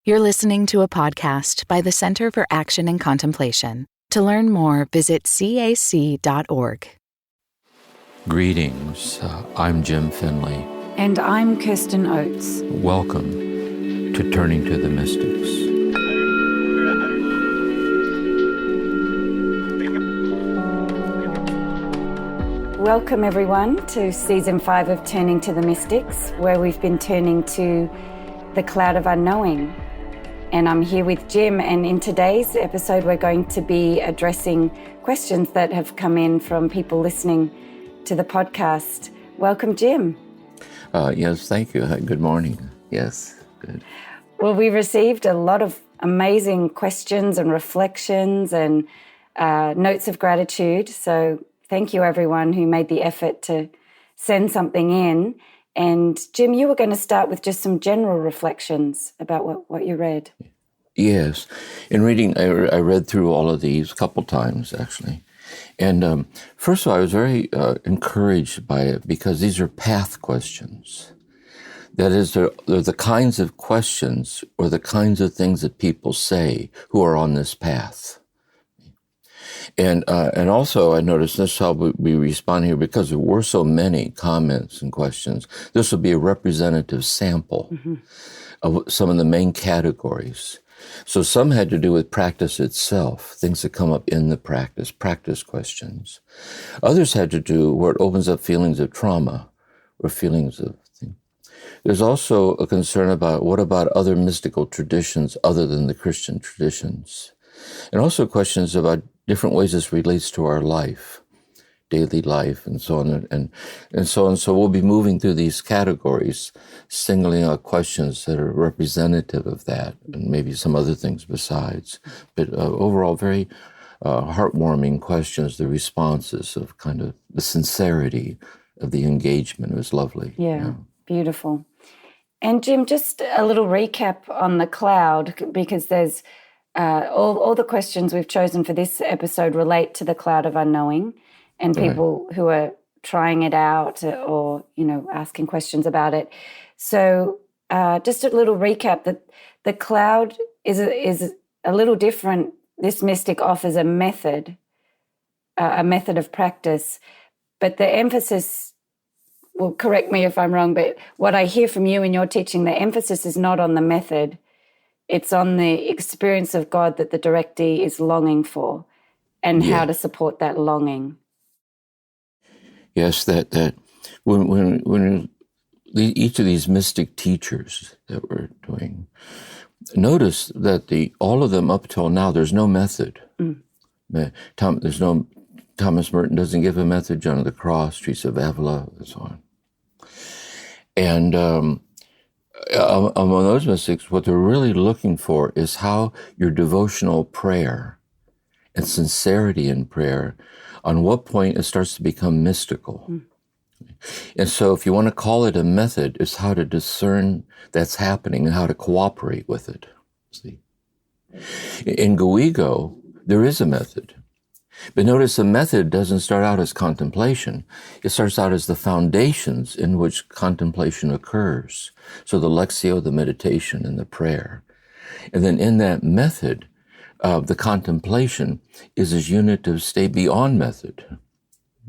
You're listening to a podcast by the Center for Action and Contemplation. To learn more, visit cac.org. Greetings. I'm Jim Finley. And I'm Kirsten Oates. Welcome to Turning to the Mystics. Welcome everyone to Season 5 of Turning to the Mystics, where we've been turning to the Cloud of Unknowing. And I'm here with Jim, and in today's episode we're going to be addressing questions that have come in from people listening to the podcast. Welcome, Jim. Yes, thank you. Good morning. Yes, good. Well, we received a lot of amazing questions and reflections and notes of gratitude. So thank you, everyone who made the effort to send something in. And Jim, you were going to start with just some general reflections about what you read. Yes. In reading, I read through all of these a couple times, actually. And first of all, I was very encouraged by it because these are path questions. That is, they're the kinds of questions or the kinds of things that people say who are on this path. And also I noticed this is how we respond here, because there were so many comments and questions. This will be a representative sample of some of the main categories. So some had to do with practice itself, things that come up in the practice questions. Others had to do where it opens up feelings of trauma or feelings of things. There's also a concern about what about other mystical traditions other than the Christian traditions? And also questions about different ways this relates to our life, daily life, and so on, and so on. So we'll be moving through these categories, singling out questions that are representative of that, and maybe some other things besides. But overall, very heartwarming questions, the responses of kind of the sincerity of the engagement. It was lovely. Yeah. Beautiful. And Jim, just a little recap on the cloud, because there's all the questions we've chosen for this episode relate to the Cloud of Unknowing and people who are trying it out or, asking questions about it. So just a little recap that the cloud is a little different. This mystic offers a method of practice, but the emphasis, well, correct me if I'm wrong, but what I hear from you in your teaching, the emphasis is not on the method. It's on the experience of God that the directee is longing for and how to support that longing. Yes, that when each of these mystic teachers that we're doing, notice that all of them up till now, there's no method. Thomas Merton doesn't give a method, John of the Cross, Teresa of Avila, and so on. And among those mystics, what they're really looking for is how your devotional prayer and sincerity in prayer, on what point it starts to become mystical. And so if you want to call it a method, it's how to discern that's happening and how to cooperate with it. See? In Goigo, there is a method. But notice the method doesn't start out as contemplation. It starts out as the foundations in which contemplation occurs. So the lectio, the meditation, and the prayer. And then in that method, the contemplation is this unitive state beyond method,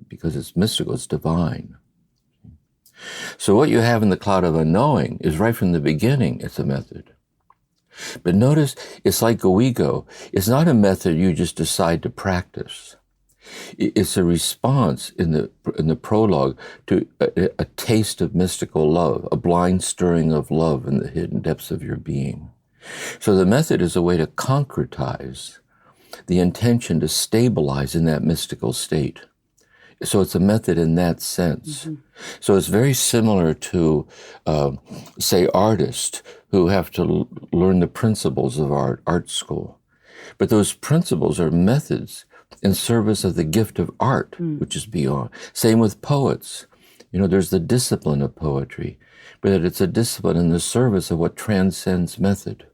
because it's mystical, it's divine. So what you have in the Cloud of Unknowing is right from the beginning, it's a method. But notice, it's like Goigo. It's not a method you just decide to practice. It's a response in the prologue to a taste of mystical love, a blind stirring of love in the hidden depths of your being. So the method is a way to concretize the intention to stabilize in that mystical state. So it's a method in that sense. So it's very similar to, say, artists who have to learn the principles of art school. But those principles are methods in service of the gift of art, which is beyond. Same with poets. There's the discipline of poetry, but it's a discipline in the service of what transcends method.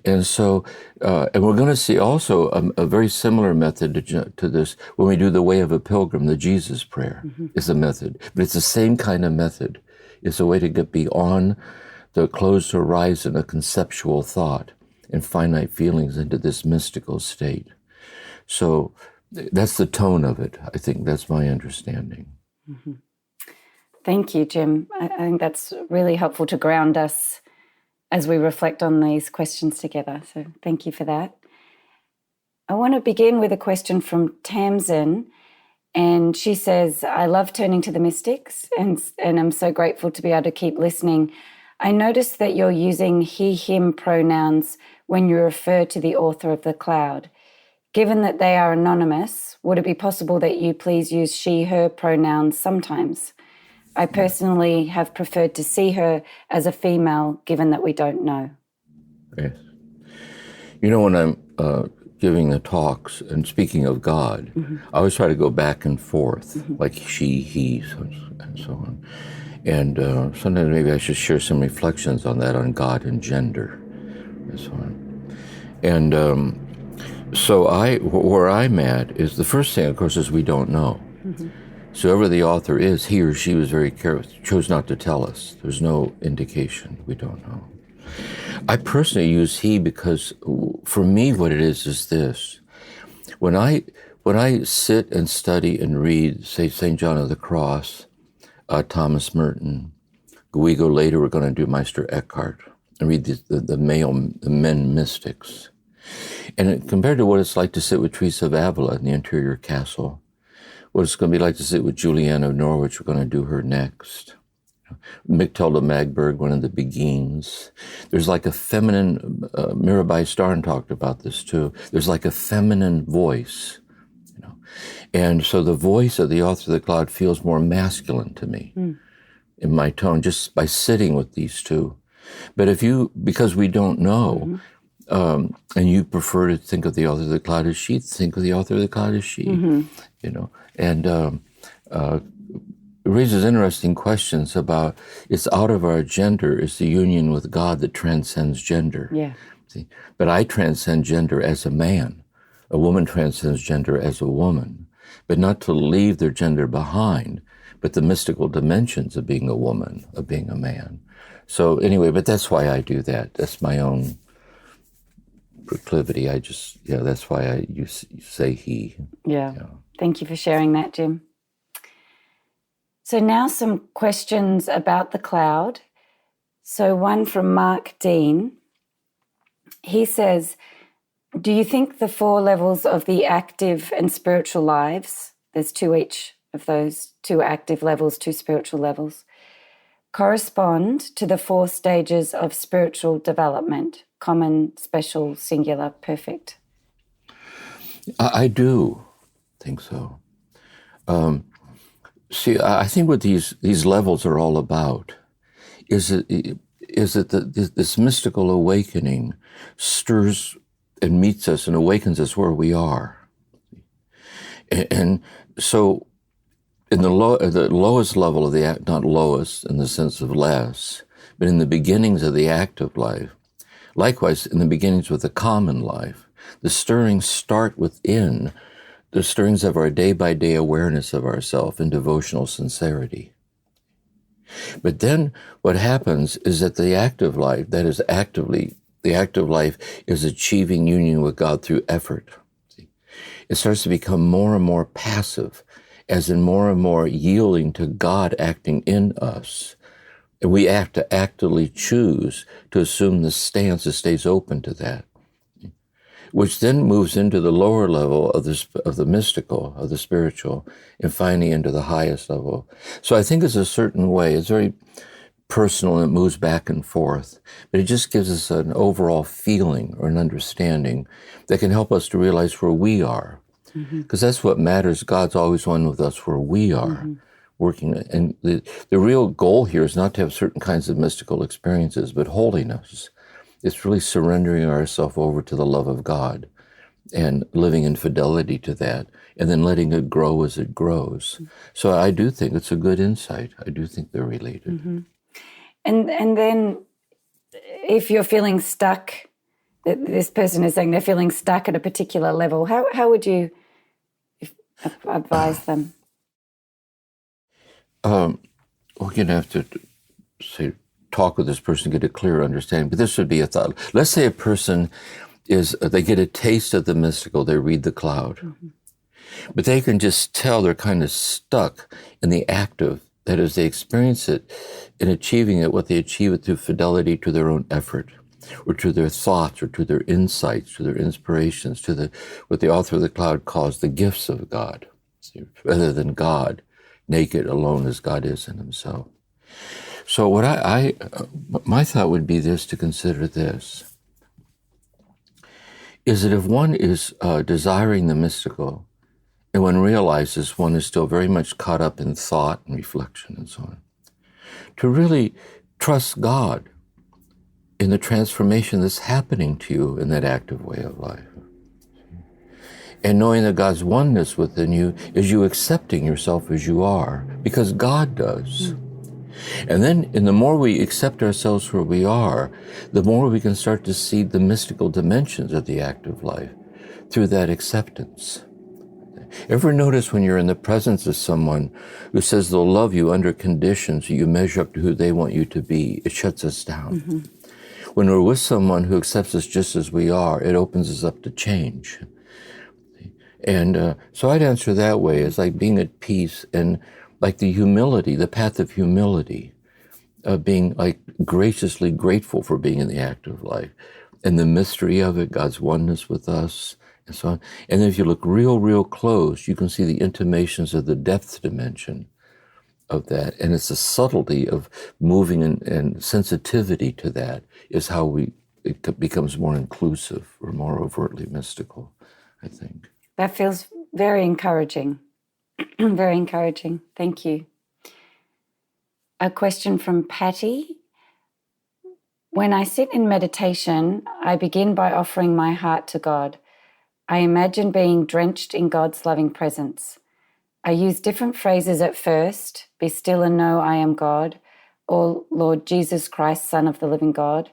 And so, and we're going to see also a very similar method to this when we do the Way of a Pilgrim. The Jesus Prayer is a method, but it's the same kind of method. It's a way to get beyond the closed horizon of conceptual thought and finite feelings into this mystical state. So that's the tone of it. I think that's my understanding. Mm-hmm. Thank you, Jim. I think that's really helpful to ground us as we reflect on these questions together. So thank you for that. I want to begin with a question from Tamsin. And she says, I love turning to the mystics and I'm so grateful to be able to keep listening. I noticed that you're using he, him pronouns when you refer to the author of the Cloud. Given that they are anonymous, would it be possible that you please use she, her pronouns sometimes? I personally have preferred to see her as a female, given that we don't know. Yes. You know, when I'm giving the talks and speaking of God, I always try to go back and forth, like she, he, and so on. And sometimes maybe I should share some reflections on that, on God and gender, and so on. And so where I'm at is the first thing, of course, is we don't know. So whoever the author is, he or she was very careful, chose not to tell us. There's no indication. We don't know. I personally use he because for me what it is this. When I sit and study and read, say, St. John of the Cross, Thomas Merton, we go later, we're going to do Meister Eckhart, and read the men mystics. And compared to what it's like to sit with Teresa of Avila in the interior castle, what it's going to be like to sit with Juliana of Norwich, we're going to do her next. Mictilda Magberg, one of the Beguines. There's like a feminine, Mirabai Starn talked about this too. There's like a feminine voice, you know. And so the voice of the author of the Cloud feels more masculine to me in my tone, just by sitting with these two. But because we don't know, and you prefer to think of the author of the Cloud as she, think of the author of the Cloud as she, you know. And it raises interesting questions about, it's out of our gender, it's the union with God that transcends gender. Yeah. See? But I transcend gender as a man. A woman transcends gender as a woman, but not to leave their gender behind, but the mystical dimensions of being a woman, of being a man. So anyway, but that's why I do that. That's my own proclivity. That's why you say he. Yeah. Thank you for sharing that, Jim. So now some questions about the Cloud. So one from Mark Dean. He says, do you think the 4 levels of the active and spiritual lives, there's 2 each of those, 2 active levels, 2 spiritual levels, correspond to the 4 stages of spiritual development, common, special, singular, perfect? I do think so. See, I think what these levels are all about is that this mystical awakening stirs and meets us and awakens us where we are. And so in the lowest level of the act, not lowest in the sense of less, but in the beginnings of the active life, likewise in the beginnings with the common life, the stirrings start within the stirrings of our day-by-day awareness of ourself in devotional sincerity. But then what happens is that the active life, that is the active life is achieving union with God through effort. It starts to become more and more passive, as in more and more yielding to God acting in us. And we have to actively choose to assume the stance that stays open to that, which then moves into the lower level of the mystical, of the spiritual, and finally into the highest level. So I think it's a certain way. It's very personal and it moves back and forth, but it just gives us an overall feeling or an understanding that can help us to realize where we are. Because that's what matters. God's always one with us where we are working. And the real goal here is not to have certain kinds of mystical experiences, but holiness. It's really surrendering ourselves over to the love of God and living in fidelity to that, and then letting it grow as it grows. So I do think it's a good insight. I do think they're related. And then if you're feeling stuck, this person is saying they're feeling stuck at a particular level, how would you advise them? We're going to have to talk with this person, get a clearer understanding. But this would be a thought. Let's say a person they get a taste of the mystical, they read the cloud. Mm-hmm. But they can just tell they're kind of stuck in the active. That is, they experience it in achieving it, what they achieve it through fidelity to their own effort, or to their thoughts, or to their insights, to their inspirations, to what the author of the cloud calls the gifts of God, rather than God, naked, alone as God is in himself. So what my thought would be this, to consider this, is that if one is desiring the mystical, and one realizes one is still very much caught up in thought and reflection and so on, to really trust God in the transformation that's happening to you in that active way of life. And knowing that God's oneness within you is you accepting yourself as you are, because God does. And then, the more we accept ourselves where we are, the more we can start to see the mystical dimensions of the active life through that acceptance. Ever notice when you're in the presence of someone who says they'll love you under conditions you measure up to who they want you to be, it shuts us down. Mm-hmm. When we're with someone who accepts us just as we are, it opens us up to change. And so I'd answer that way, as like being at peace, and like the humility, the path of humility, being like graciously grateful for being in the active life, and the mystery of it, God's oneness with us, and so on. And then if you look real close, you can see the intimations of the depth dimension of that. And it's the subtlety of moving and sensitivity to that is how it becomes more inclusive or more overtly mystical, I think. That feels very encouraging. Very encouraging. Thank you. A question from Patty. When I sit in meditation, I begin by offering my heart to God. I imagine being drenched in God's loving presence. I use different phrases at first: be still and know I am God, or Lord Jesus Christ, Son of the living God,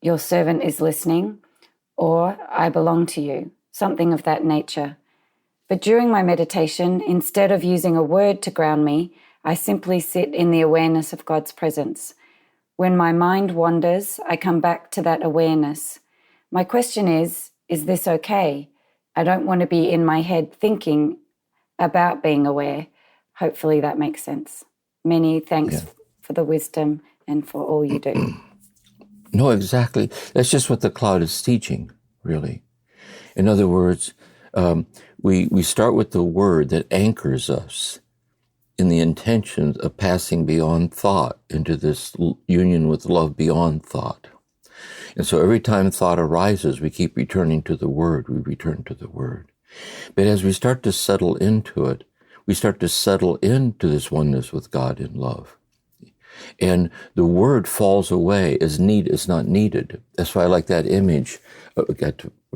your servant is listening, or I belong to you, something of that nature. But during my meditation, instead of using a word to ground me, I simply sit in the awareness of God's presence. When my mind wanders, I come back to that awareness. My question is this okay? I don't want to be in my head thinking about being aware. Hopefully that makes sense. Many thanks for the wisdom and for all you do. No, exactly. That's just what the cloud is teaching, really. In other words, we start with the word that anchors us in the intention of passing beyond thought into this union with love beyond thought. And so every time thought arises, we keep returning to the word. We return to the word. But as we start to settle into it, we start to settle into this oneness with God in love. And the word falls away as need is not needed. That's why I like that image. We're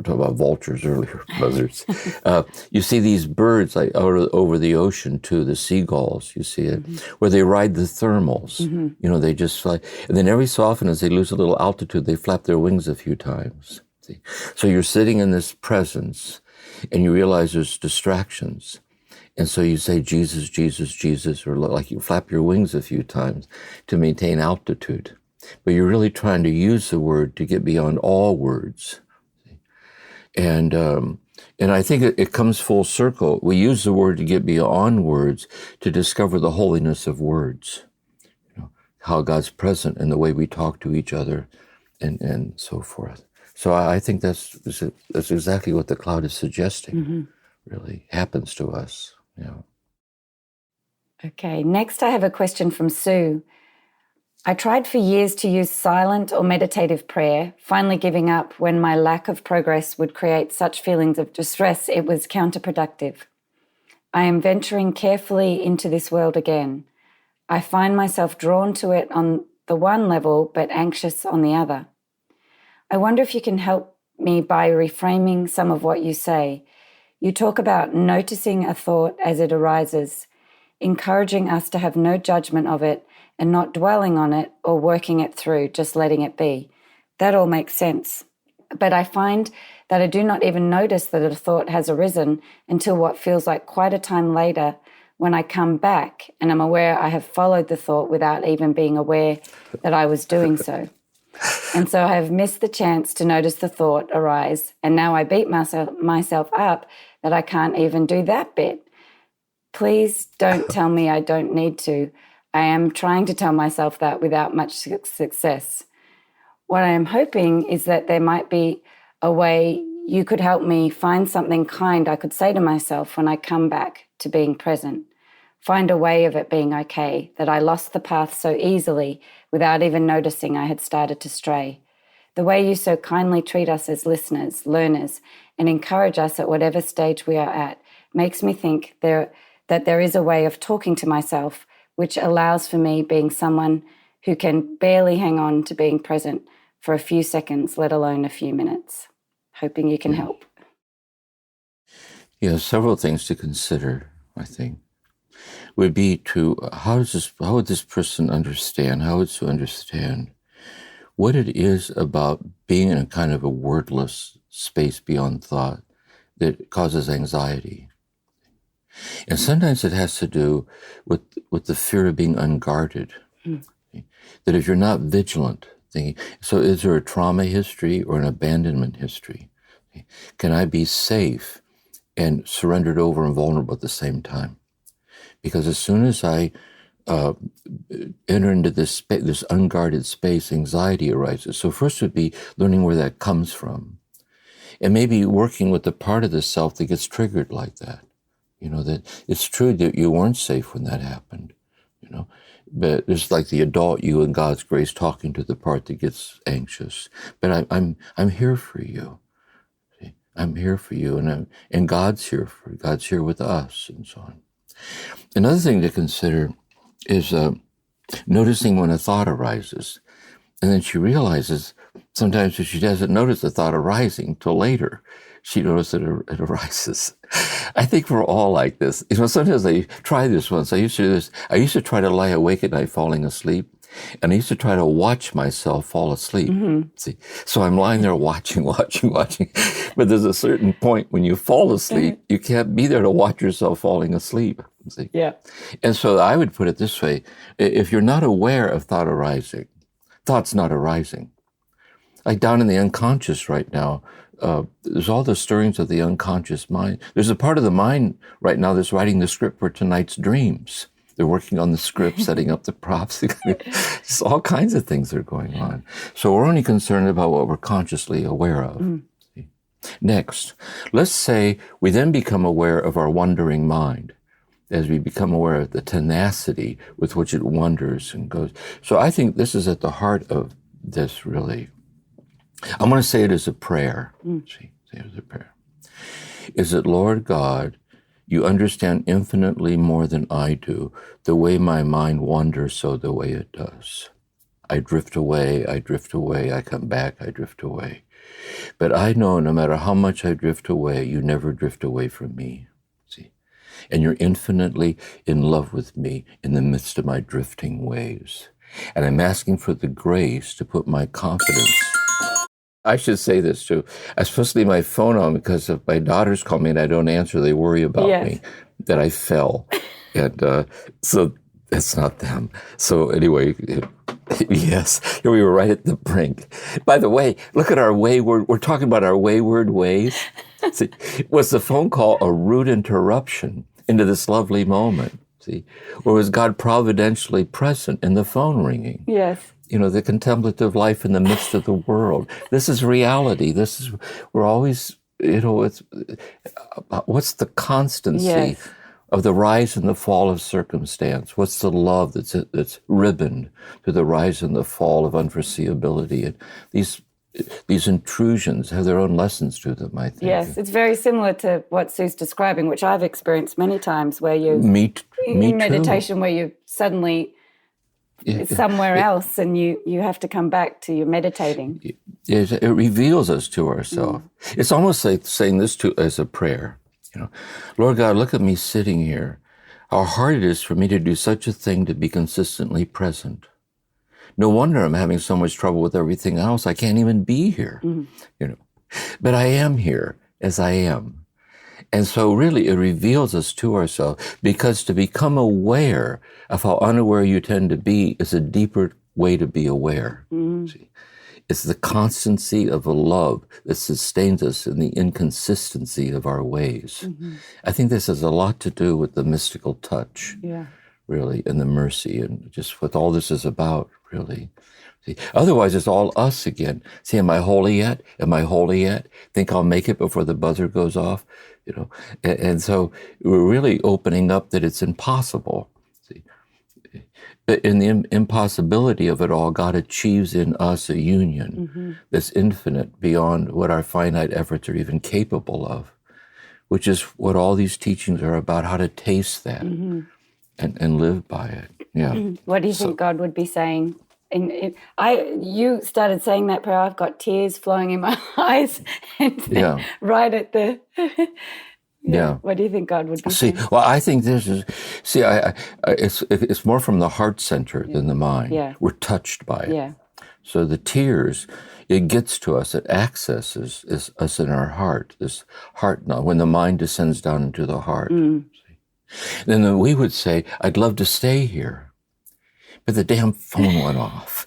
talking about vultures earlier, others. You see these birds like over the ocean too, the seagulls, you see it, where they ride the thermals. Mm-hmm. You know, they just fly. And then every so often as they lose a little altitude, they flap their wings a few times. See? So you're sitting in this presence and you realize there's distractions. And so you say, Jesus, Jesus, Jesus, or like you flap your wings a few times to maintain altitude. But you're really trying to use the word to get beyond all words. And I think it comes full circle. We use the word to get beyond words to discover the holiness of words. You know, how God's present in the way we talk to each other and so forth. So I think that's exactly what the cloud is suggesting, really happens to us. Yeah. Okay, next I have a question from Sue. I tried for years to use silent or meditative prayer, finally giving up when my lack of progress would create such feelings of distress it was counterproductive. I am venturing carefully into this world again. I find myself drawn to it on the one level, but anxious on the other. I wonder if you can help me by reframing some of what you say. You talk about noticing a thought as it arises, encouraging us to have no judgment of it and not dwelling on it or working it through, just letting it be. That all makes sense. But I find that I do not even notice that a thought has arisen until what feels like quite a time later, when I come back and I'm aware I have followed the thought without even being aware that I was doing so. And so I have missed the chance to notice the thought arise, and now I beat myself up that I can't even do that bit. Please don't tell me I don't need to. I am trying to tell myself that without much success. What I am hoping is that there might be a way you could help me find something kind I could say to myself when I come back to being present. Find a way of it being okay, that I lost the path so easily without even noticing I had started to stray. The way you so kindly treat us as listeners, learners, and encourage us at whatever stage we are at makes me think that there is a way of talking to myself which allows for me being someone who can barely hang on to being present for a few seconds, let alone a few minutes. Hoping you can help. Yeah, several things to consider, I think, would be to how would this person understand, how would you understand what it is about being in a kind of a wordless space beyond thought that causes anxiety. And sometimes it has to do with the fear of being unguarded. That if you're not vigilant, so is there a trauma history or an abandonment history? Can I be safe and surrendered over and vulnerable at the same time? Because as soon as I enter into this unguarded space, anxiety arises. So first would be learning where that comes from. And maybe working with the part of the self that gets triggered like that. That it's true that you weren't safe when that happened, but it's like the adult you in God's grace talking to the part that gets anxious. But I'm here for you. See? I'm here for you, and God's here with us, and so on. Another thing to consider is noticing when a thought arises, and then she realizes sometimes that she doesn't notice the thought arising till later. She notices it arises. I think we're all like this. Sometimes I try this once. I used to do this. I used to try to lie awake at night falling asleep, and I used to try to watch myself fall asleep. Mm-hmm. See, so I'm lying there watching. But there's a certain point when you fall asleep, you can't be there to watch yourself falling asleep. See? Yeah. And so I would put it this way. If you're not aware of thought arising, thought's not arising. Like down in the unconscious right now, there's all the stirrings of the unconscious mind. There's a part of the mind right now that's writing the script for tonight's dreams. They're working on the script, setting up the props. It's all kinds of things that are going on. So we're only concerned about what we're consciously aware of. Mm. Next, let's say we then become aware of our wandering mind as we become aware of the tenacity with which it wanders and goes. So I think this is at the heart of this, really. I'm going to say it as a prayer. Say it as a prayer. Is it, Lord God, you understand infinitely more than I do the way my mind wanders, so the way it does. I drift away, I come back, I drift away. But I know no matter how much I drift away, you never drift away from me. See? And you're infinitely in love with me in the midst of my drifting waves. And I'm asking for the grace to put my confidence. I should say this too. I was supposed to leave my phone on because if my daughters call me and I don't answer, they worry about me, that I fell. And so that's not them. So anyway, yes, we were right at the brink. By the way, look at our wayward, we're talking about our wayward ways. See, was the phone call a rude interruption into this lovely moment? See, or was God providentially present in the phone ringing? Yes. The contemplative life in the midst of the world. This is reality. We're always, it's, what's the constancy of the rise and the fall of circumstance? What's the love that's ribboned to the rise and the fall of unforeseeability? And these intrusions have their own lessons to them, I think. Yes, it's very similar to what Sue's describing, which I've experienced many times, where me in meditation, where you suddenly it's somewhere else and you have to come back to your meditating. It reveals us to ourselves. It's almost like saying this as a prayer. Lord God, look at me sitting here. How hard it is for me to do such a thing, to be consistently present. No wonder I'm having so much trouble with everything else. I can't even be here. But I am here as I am. And so really it reveals us to ourselves, because to become aware of how unaware you tend to be is a deeper way to be aware. See? It's the constancy of a love that sustains us in the inconsistency of our ways. I think this has a lot to do with the mystical touch, really, and the mercy, and just what all this is about, really. See, otherwise, it's all us again. See, am I holy yet? Am I holy yet? Think I'll make it before the buzzer goes off? You know, and so we're really opening up that it's impossible. See, but in the impossibility of it all, God achieves in us a union that's infinite beyond what our finite efforts are even capable of, which is what all these teachings are about, how to taste that and live by it. Yeah. What do you think God would be saying? You started saying that prayer, I've got tears flowing in my eyes, and right at the What do you think God would be saying? Well, I think this is it's more from the heart center than the mind. We're touched by it. So the tears, it gets to us, it accesses us in our heart, this heart knowledge, when the mind descends down into the heart. Then we would say, I'd love to stay here, but the damn phone went off.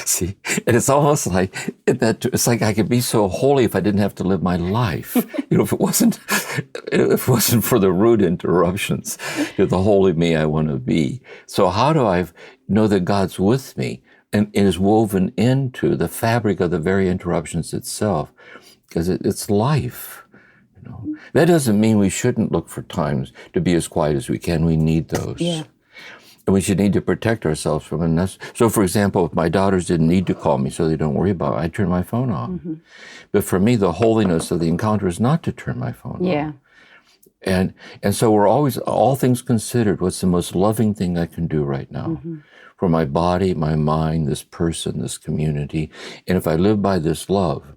See, and it's almost like it's like I could be so holy if I didn't have to live my life. You know, if it wasn't for the rude interruptions, to the holy me I want to be. So how do I know that God's with me and is woven into the fabric of the very interruptions itself? Because it's life. You know, that doesn't mean we shouldn't look for times to be as quiet as we can. We need those. And we should need to protect ourselves from unnecessary. So, for example, if my daughters didn't need to call me so they don't worry about it, I'd turn my phone off. But for me, the holiness of the encounter is not to turn my phone off. And so we're always, all things considered, what's the most loving thing I can do right now? For my body, my mind, this person, this community. And if I live by this love,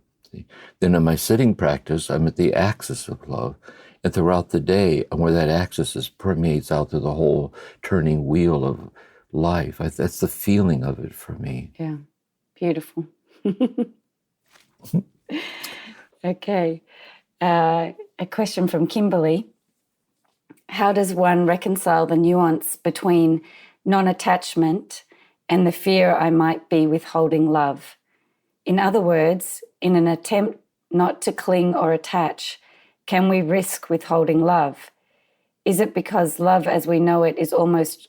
then in my sitting practice, I'm at the axis of love. And throughout the day, where that axis permeates out through the whole turning wheel of life. That's the feeling of it for me. Yeah, beautiful. Okay. A question from Kimberly. How does one reconcile the nuance between non-attachment and the fear I might be withholding love? In other words, in an attempt not to cling or attach, can we risk withholding love? Is it because love as we know it almost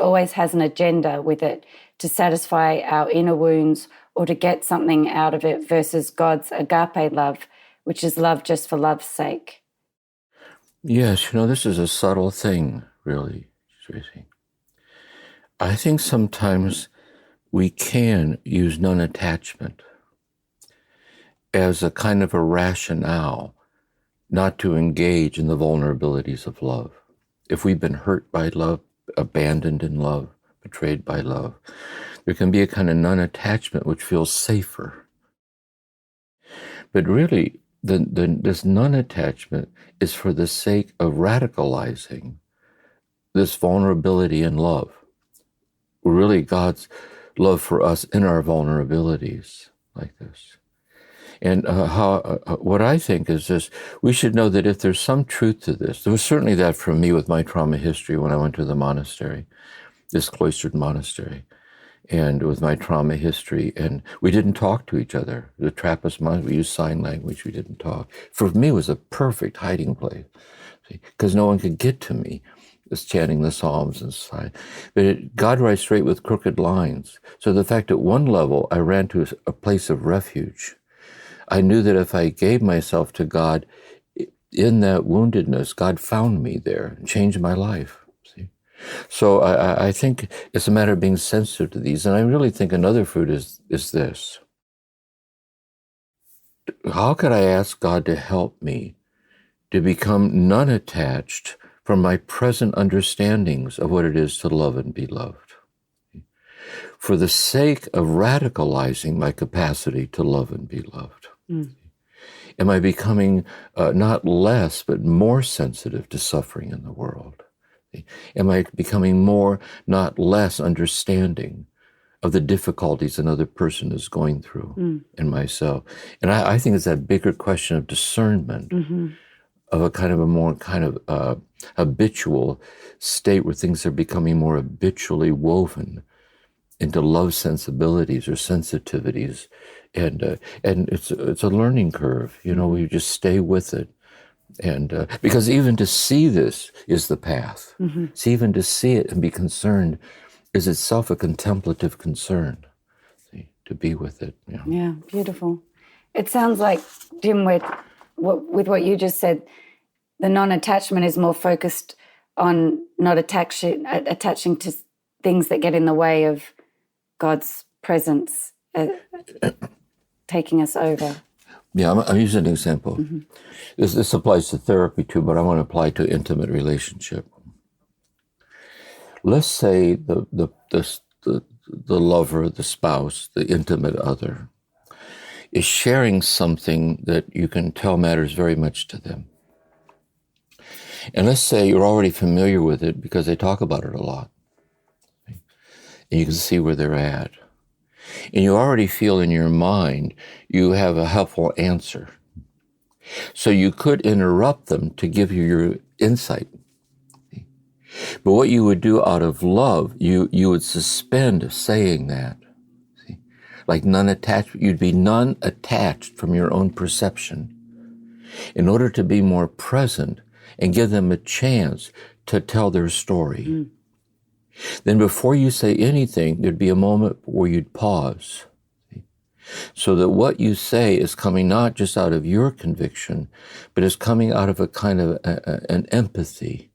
always has an agenda with it to satisfy our inner wounds or to get something out of it, versus God's agape love, which is love just for love's sake? Yes, this is a subtle thing, really, Tracy. I think sometimes we can use non-attachment as a kind of a rationale not to engage in the vulnerabilities of love. If we've been hurt by love, abandoned in love, betrayed by love, there can be a kind of non-attachment which feels safer. But really, this non-attachment is for the sake of radicalizing this vulnerability in love. Really, God's love for us in our vulnerabilities like this. And what I think is this: we should know that if there's some truth to this, there was certainly that for me with my trauma history when I went to the monastery, this cloistered monastery, and with my trauma history, and we didn't talk to each other. The Trappist monks, we used sign language, we didn't talk. For me, it was a perfect hiding place, because no one could get to me, just chanting the Psalms and sign. But God writes straight with crooked lines. So the fact at one level, I ran to a place of refuge. I knew that if I gave myself to God in that woundedness, God found me there and changed my life. See? So I think it's a matter of being sensitive to these. And I really think another fruit is this. How could I ask God to help me to become non-attached from my present understandings of what it is to love and be loved, for the sake of radicalizing my capacity to love and be loved? Am I becoming not less, but more sensitive to suffering in the world? Am I becoming more, not less, understanding of the difficulties another person is going through in myself? And I think it's that bigger question of discernment of a kind of a more kind of habitual state where things are becoming more habitually woven into love sensibilities or sensitivities, and it's a learning curve. You know, you just stay with it, and because even to see this is the path. So even to see it and be concerned is itself a contemplative concern. See, to be with it. You know. Yeah, beautiful. It sounds like, Jim, with what you just said, the non-attachment is more focused on not attaching to things that get in the way of God's presence taking us over. Yeah, I'm using an example. This applies to therapy too, but I want to apply to intimate relationship. Let's say the lover, the spouse, the intimate other is sharing something that you can tell matters very much to them. And let's say you're already familiar with it because they talk about it a lot. And you can see where they're at. And you already feel in your mind you have a helpful answer. So you could interrupt them to give you your insight. But what you would do out of love, you would suspend saying that. See? Like non-attached, you'd be non-attached from your own perception in order to be more present and give them a chance to tell their story. Then before you say anything, there'd be a moment where you'd pause. So that what you say is coming not just out of your conviction, but is coming out of a kind of an empathy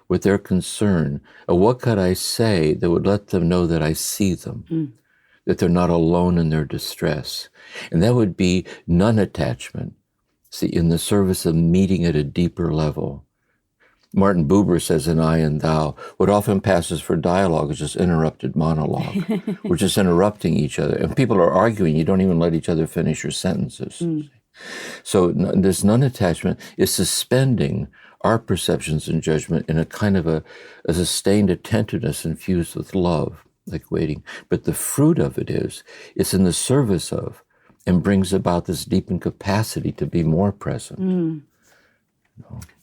with their concern. What could I say that would let them know that I see them, that they're not alone in their distress? And that would be non-attachment, see, in the service of meeting at a deeper level. Martin Buber says in I and Thou, what often passes for dialogue is just interrupted monologue. We're just interrupting each other. And people are arguing, you don't even let each other finish your sentences. So this non-attachment is suspending our perceptions and judgment in a kind of a sustained attentiveness infused with love, like waiting. But the fruit of it is, it's in the service of and brings about this deepened capacity to be more present.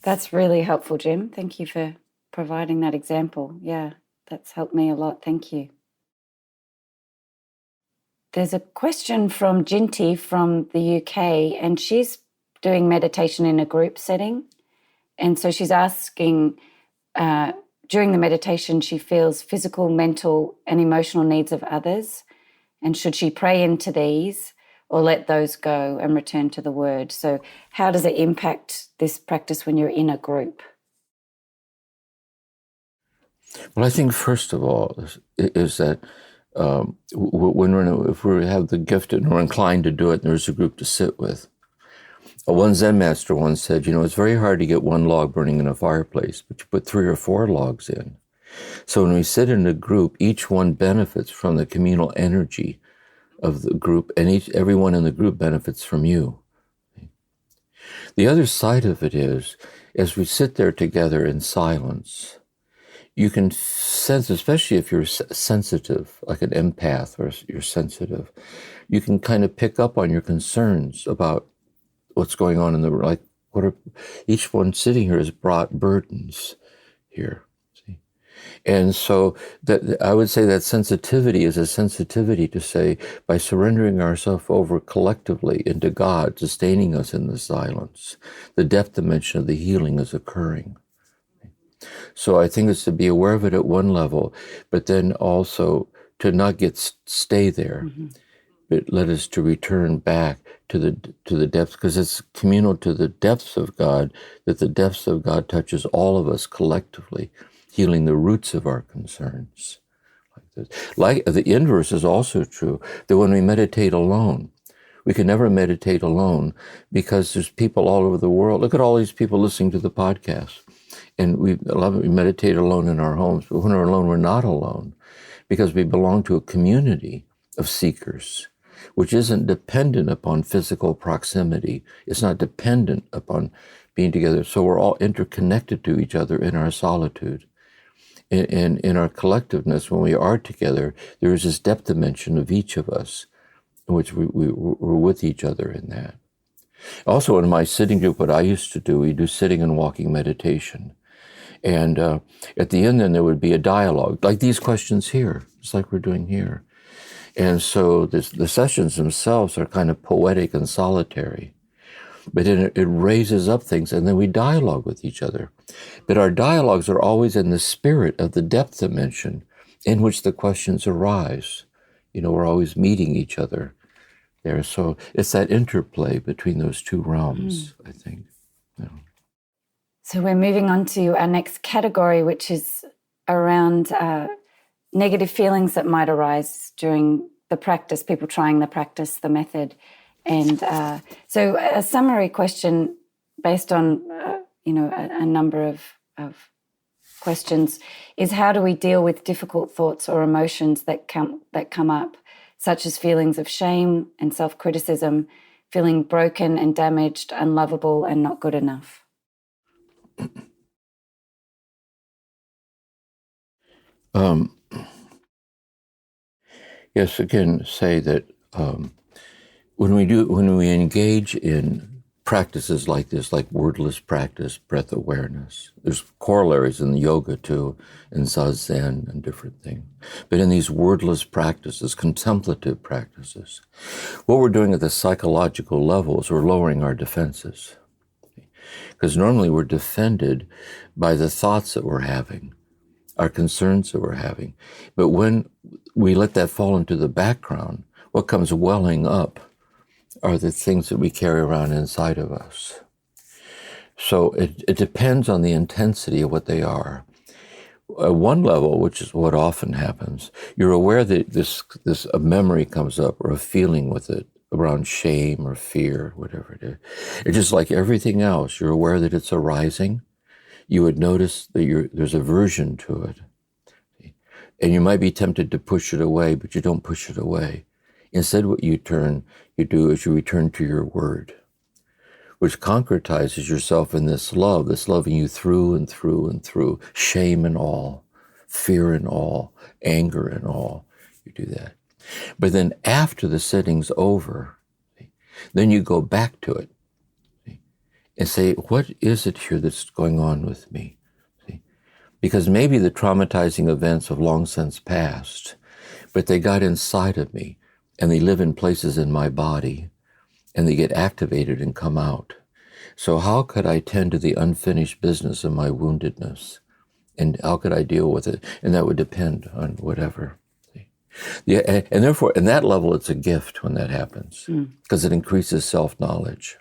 That's really helpful, Jim. Thank you for providing that example. Yeah, that's helped me a lot. Thank you. There's a question from Jinty from the UK, and she's doing meditation in a group setting. And so she's asking, during the meditation, she feels physical, mental, and emotional needs of others. And should she pray into these or let those go and return to the word? So how does it impact this practice when you're in a group? Well, I think first of all is that if we have the gift and we're inclined to do it, and there's a group to sit with. One Zen master once said, it's very hard to get one log burning in a fireplace, but you put 3 or 4 logs in. So when we sit in a group, each one benefits from the communal energy of the group, and everyone in the group benefits from you. The other side of it is, as we sit there together in silence, you can sense, especially if you're sensitive, like an empath, or you're sensitive, you can kind of pick up on your concerns about what's going on in the, like, each one sitting here has brought burdens here. And so that I would say that sensitivity is a sensitivity to say, by surrendering ourselves over collectively into God, sustaining us in the silence, the depth dimension of the healing is occurring. So I think it's to be aware of it at one level, but then also to not stay there, but let us to return back to the depths, because it's communal to the depths of God, that the depths of God touches all of us collectively, healing the roots of our concerns. Like the inverse is also true, that when we meditate alone, we can never meditate alone because there's people all over the world. Look at all these people listening to the podcast. And we meditate alone in our homes, but when we're alone, we're not alone because we belong to a community of seekers, which isn't dependent upon physical proximity. It's not dependent upon being together. So we're all interconnected to each other in our solitude. In our collectiveness, when we are together, there is this depth dimension of each of us in which we're with each other in that. Also, in my sitting group, what I used to do, we do sitting and walking meditation. And at the end, then there would be a dialogue, like these questions here, just like we're doing here. And so the sessions themselves are kind of poetic and solitary, but then it raises up things, and then we dialogue with each other. But our dialogues are always in the spirit of the depth dimension in which the questions arise. You know, we're always meeting each other there. So it's that interplay between those two realms, I think. Yeah. So we're moving on to our next category, which is around negative feelings that might arise during the practice, people trying the practice, the method. And so a summary question based on, a number of questions is, how do we deal with difficult thoughts or emotions that come up, such as feelings of shame and self-criticism, feeling broken and damaged, unlovable and not good enough? Yes, again, say that when we engage in practices like this, like wordless practice, breath awareness, there's corollaries in yoga too, in zazen and different things. But in these wordless practices, contemplative practices, what we're doing at the psychological level is we're lowering our defenses. Because normally we're defended by the thoughts that we're having, our concerns that we're having. But when we let that fall into the background, what comes welling up are the things that we carry around inside of us. So it depends on the intensity of what they are. At one level, which is what often happens, you're aware that a memory comes up or a feeling with it around shame or fear, whatever it is. It's just like everything else. You're aware that it's arising. You would notice that there's aversion to it. And you might be tempted to push it away, but you don't push it away. Instead, what you do is you return to your word, which concretizes yourself in this love that's loving you through and through and through, shame and all, fear and all, anger and all. You do that. But then after the sitting's over, then you go back to it and say, what is it here that's going on with me? Because maybe the traumatizing events have long since passed, but they got inside of me and they live in places in my body and they get activated and come out. So how could I tend to the unfinished business of my woundedness? And how could I deal with it? And that would depend on whatever. Yeah, and therefore, in that level, it's a gift when that happens because it increases self-knowledge.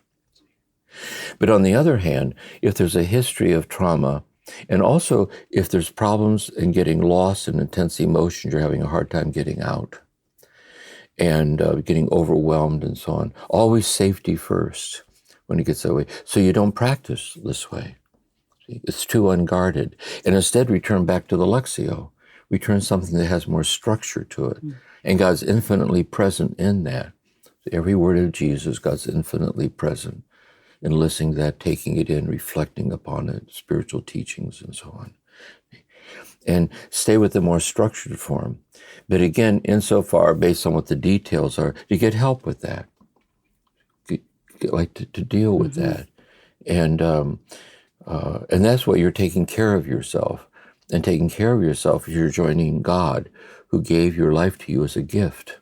But on the other hand, if there's a history of trauma, and also if there's problems in getting lost in intense emotions, you're having a hard time getting out and getting overwhelmed and so on, always safety first when it gets that way. So you don't practice this way. It's too unguarded. And instead return back to the Lexio. Return something that has more structure to it. And God's infinitely present in that. Every word of Jesus, God's infinitely present in listening to that, taking it in, reflecting upon it, spiritual teachings and so on. And stay with the more structured form. But again, insofar, based on what the details are, you get help with that. To deal with that. And that's what you're taking care of yourself. And taking care of yourself is you're joining God, who gave your life to you as a gift,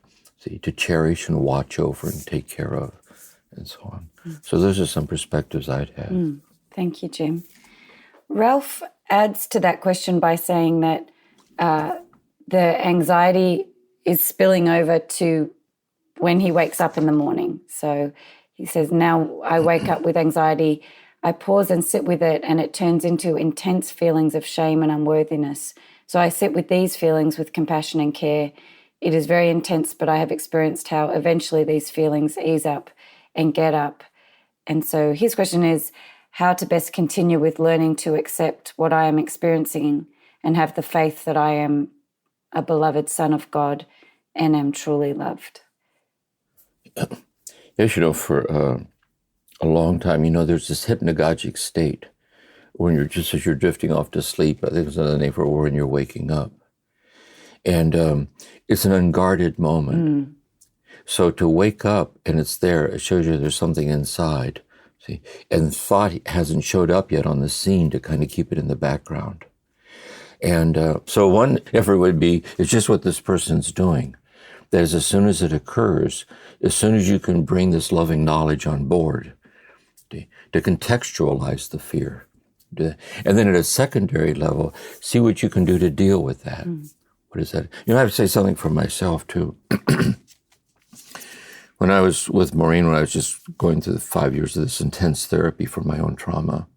to cherish and watch over and take care of, and so on. So those are some perspectives I'd have. Thank you, Jim. Ralph adds to that question by saying that the anxiety is spilling over to when he wakes up in the morning. So he says, now I wake up with anxiety, I pause and sit with it, and it turns into intense feelings of shame and unworthiness. So I sit with these feelings with compassion and care. It is very intense, but I have experienced how eventually these feelings ease up and get up. And so his question is how to best continue with learning to accept what I am experiencing and have the faith that I am a beloved son of God and am truly loved. Yes, for a long time, there's this hypnagogic state when as you're drifting off to sleep. I think it's another name for when you're waking up. And it's an unguarded moment. So to wake up and it's there, it shows you there's something inside. See, and thought hasn't showed up yet on the scene to kind of keep it in the background. And so one effort would be, it's just what this person's doing. That is, as soon as it occurs, as soon as you can bring this loving knowledge on board, to contextualize the fear. And then at a secondary level, see what you can do to deal with that. What is that? I have to say something for myself, too. When I was with Maureen, when I was just going through the 5 years of this intense therapy for my own trauma,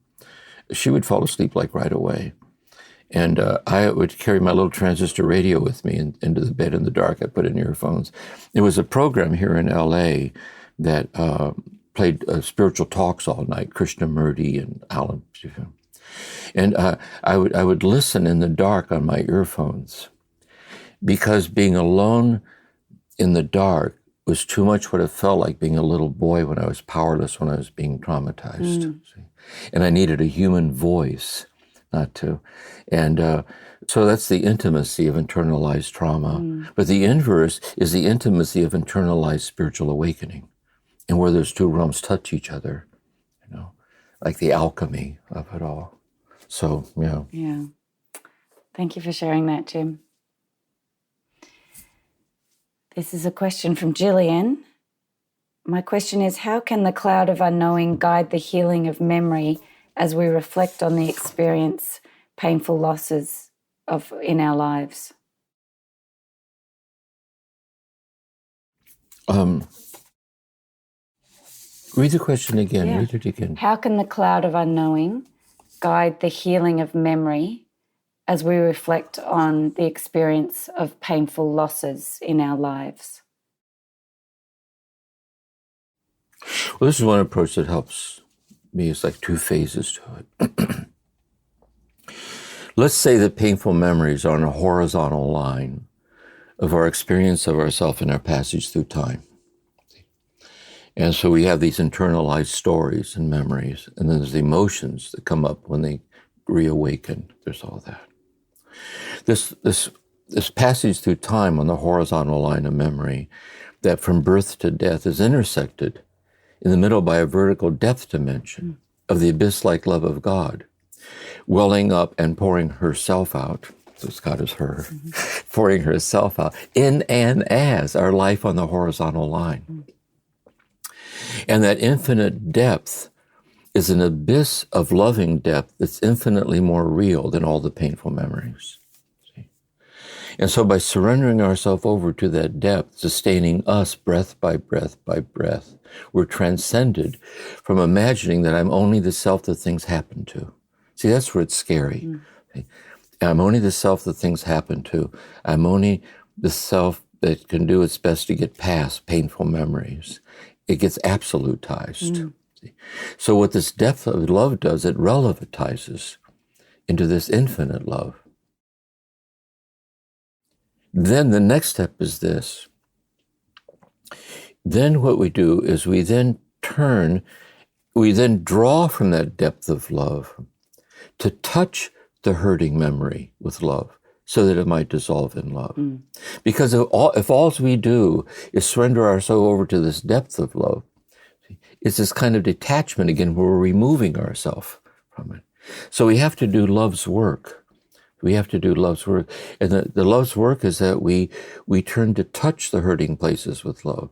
she would fall asleep like right away. And I would carry my little transistor radio with me into the bed in the dark. I put in earphones. There was a program here in LA that played spiritual talks all night, Krishnamurti and Alan. And I would listen in the dark on my earphones, because being alone in the dark was too much what it felt like being a little boy when I was powerless, when I was being traumatized. And I needed a human voice, not to. And so that's the intimacy of internalized trauma. But the inverse is the intimacy of internalized spiritual awakening, and where those two realms touch each other, like the alchemy of it all. So, yeah. Yeah. Thank you for sharing that, Jim. This is a question from Jillian. My question is, how can the cloud of unknowing guide the healing of memory as we reflect on the experience painful losses in our lives? Read the question again. Yeah. Read it again. How can the cloud of unknowing guide the healing of memory as we reflect on the experience of painful losses in our lives? Well, this is one approach that helps me. It's like two phases to it. Let's say that painful memories are on a horizontal line of our experience of ourselves in our passage through time. And so we have these internalized stories and memories, and then there's the emotions that come up when they reawaken. There's all that. This passage through time on the horizontal line of memory, that from birth to death is intersected in the middle by a vertical depth dimension of the abyss-like love of God, welling up and pouring herself out. So God is her, pouring herself out in and as our life on the horizontal line. And that infinite depth is an abyss of loving depth that's infinitely more real than all the painful memories. See? And so by surrendering ourselves over to that depth, sustaining us breath by breath by breath, we're transcended from imagining that I'm only the self that things happen to. See, that's where it's scary. See? I'm only the self that things happen to. I'm only the self that can do its best to get past painful memories. It gets absolutized. So what this depth of love does, it relativizes into this infinite love. Then the next step is this. Then what we do is we then draw from that depth of love to touch the hurting memory with love, so that it might dissolve in love. Because if all we do is surrender ourselves over to this depth of love, it's this kind of detachment again where we're removing ourselves from it. So we have to do love's work. We have to do love's work. And the love's work is that we turn to touch the hurting places with love.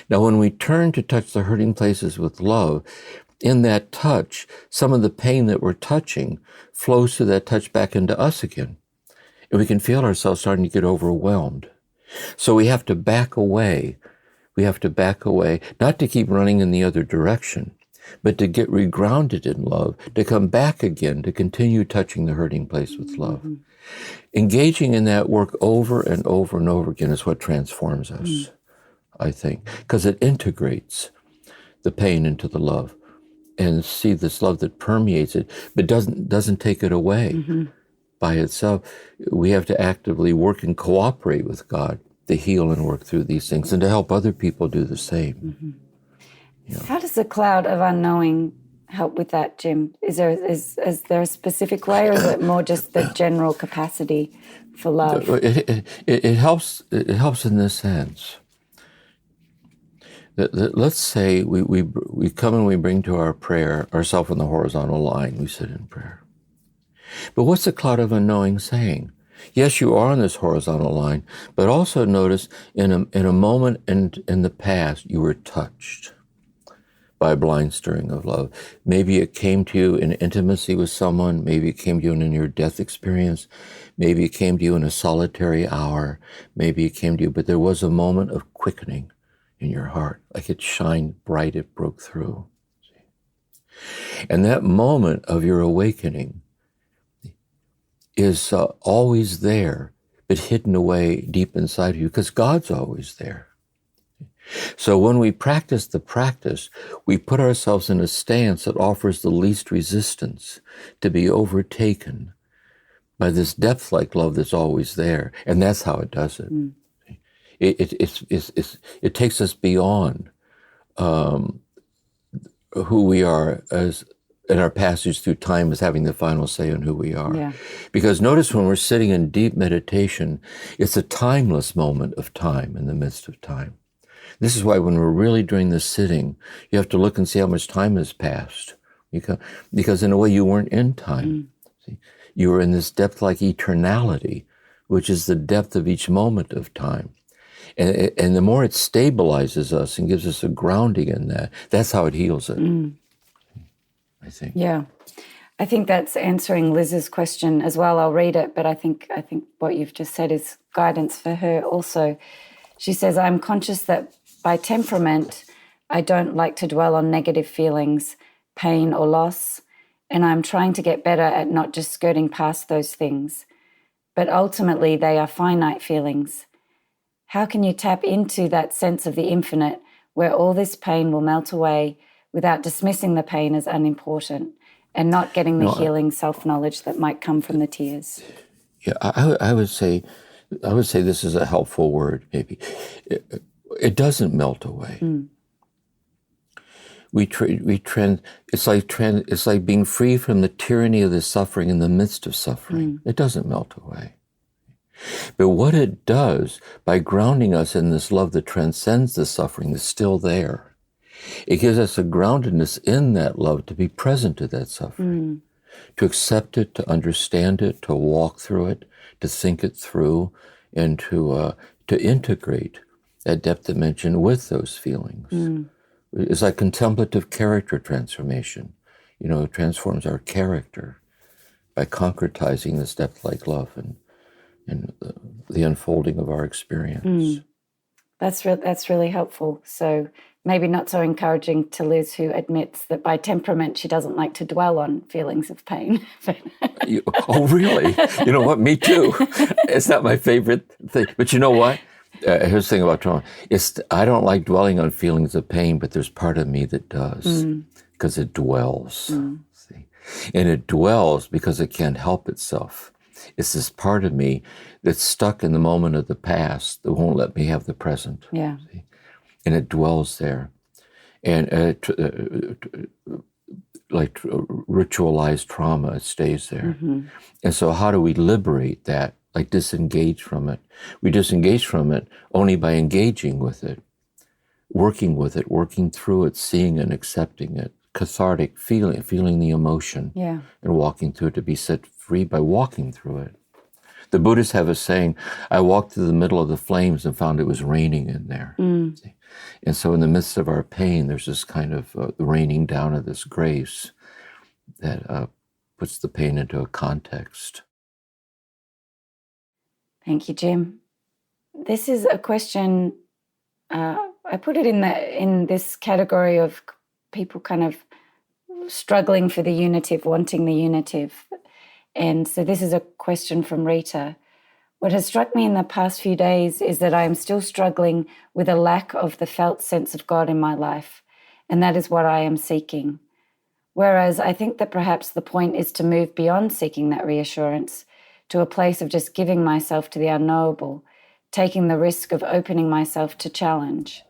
Now, when we turn to touch the hurting places with love, in that touch, some of the pain that we're touching flows through that touch back into us again. And we can feel ourselves starting to get overwhelmed. So we have to back away. We have to back away, not to keep running in the other direction, but to get regrounded in love, to come back again, to continue touching the hurting place with love. Engaging in that work over and over and over again is what transforms us, I think, because it integrates the pain into the love, and see this love that permeates it, but doesn't take it away. By itself. We have to actively work and cooperate with God to heal and work through these things, and to help other people do the same. How does the cloud of unknowing help with that, Jim? Is there a specific way, or is it more just the general capacity for love? It helps in this sense. Let's say we come and we bring to our prayer ourselves in the horizontal line. We sit in prayer. But what's the cloud of unknowing saying? Yes, you are on this horizontal line, but also notice in a moment in the past, you were touched by a blind stirring of love. Maybe it came to you in intimacy with someone. Maybe it came to you in a near-death experience. Maybe it came to you in a solitary hour. Maybe it came to you, but there was a moment of quickening in your heart, like it shined bright, it broke through. And that moment of your awakening is always there, but hidden away deep inside of you, because God's always there. So when we practice the practice, we put ourselves in a stance that offers the least resistance to be overtaken by this depth-like love that's always there. And that's how it does it. Mm. It takes us beyond who we are as in our passage through time as having the final say on who we are. Yeah. Because notice when we're sitting in deep meditation, it's a timeless moment of time in the midst of time. This is why when we're really doing this sitting, you have to look and see how much time has passed. Because in a way you weren't in time. Mm. See? You were in this depth-like eternality, which is the depth of each moment of time. And the more it stabilizes us and gives us a grounding in that, that's how it heals it. Mm. I think. Yeah. I think that's answering Liz's question as well. I'll read it, but I think what you've just said is guidance for her also. She says, I'm conscious that by temperament, I don't like to dwell on negative feelings, pain or loss, and I'm trying to get better at not just skirting past those things. But ultimately, they are finite feelings. How can you tap into that sense of the infinite where all this pain will melt away without dismissing the pain as unimportant and not getting the healing self-knowledge that might come from the tears? Yeah, I would say this is a helpful word, maybe. It doesn't melt away. Mm. It's like being free from the tyranny of the suffering in the midst of suffering. Mm. It doesn't melt away. But what it does, by grounding us in this love that transcends the suffering that's still there, it gives us a groundedness in that love to be present to that suffering, to accept it, to understand it, to walk through it, to think it through, and to integrate that depth dimension with those feelings. Mm. It's like contemplative character transformation. It transforms our character by concretizing this depth-like love and the unfolding of our experience. Mm. That's really helpful. So maybe not so encouraging to Liz, who admits that by temperament she doesn't like to dwell on feelings of pain. Oh, really? You know what? Me too. It's not my favorite thing. But you know what? Here's the thing about trauma. I don't like dwelling on feelings of pain, but there's part of me that does, because it dwells. See? And it dwells because it can't help itself. It's this part of me that's stuck in the moment of the past that won't let me have the present. Yeah. See? And it dwells there. And like ritualized trauma, it stays there. Mm-hmm. And so how do we liberate that? Like disengage from it. We disengage from it only by engaging with it, working through it, seeing and accepting it, cathartic, feeling the emotion, and walking through it, to be set free by walking through it. The Buddhists have a saying, I walked through the middle of the flames and found it was raining in there. Mm. And so in the midst of our pain, there's this kind of raining down of this grace that puts the pain into a context. Thank you, Jim. This is a question, I put it in this category of people kind of struggling for the unitive, wanting the unitive. And so this is a question from Rita. What has struck me in the past few days is that I am still struggling with a lack of the felt sense of God in my life, and that is what I am seeking. Whereas I think that perhaps the point is to move beyond seeking that reassurance to a place of just giving myself to the unknowable, taking the risk of opening myself to challenge.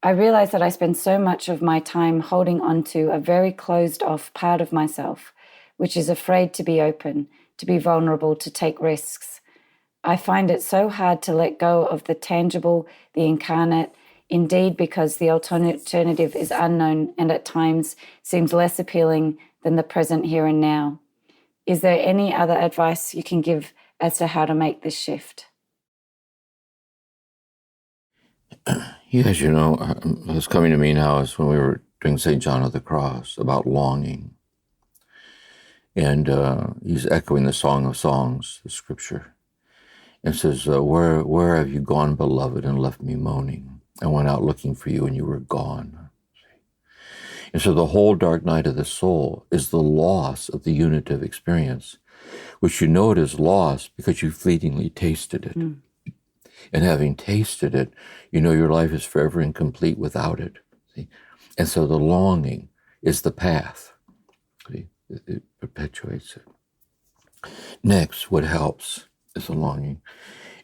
I realize that I spend so much of my time holding on to a very closed-off part of myself, which is afraid to be open, to be vulnerable, to take risks. I find it so hard to let go of the tangible, the incarnate, indeed because the alternative is unknown and at times seems less appealing than the present here and now. Is there any other advice you can give as to how to make this shift? Yes, what's coming to me now is when we were doing St. John of the Cross about longing. And he's echoing the Song of Songs, the scripture. And says, where have you gone, beloved, and left me moaning? I went out looking for you and you were gone. And so the whole dark night of the soul is the loss of the unitive experience, which you know it is lost because you fleetingly tasted it. And having tasted it, you know your life is forever incomplete without it. See? And so the longing is the path. See? It perpetuates it. Next, what helps is the longing,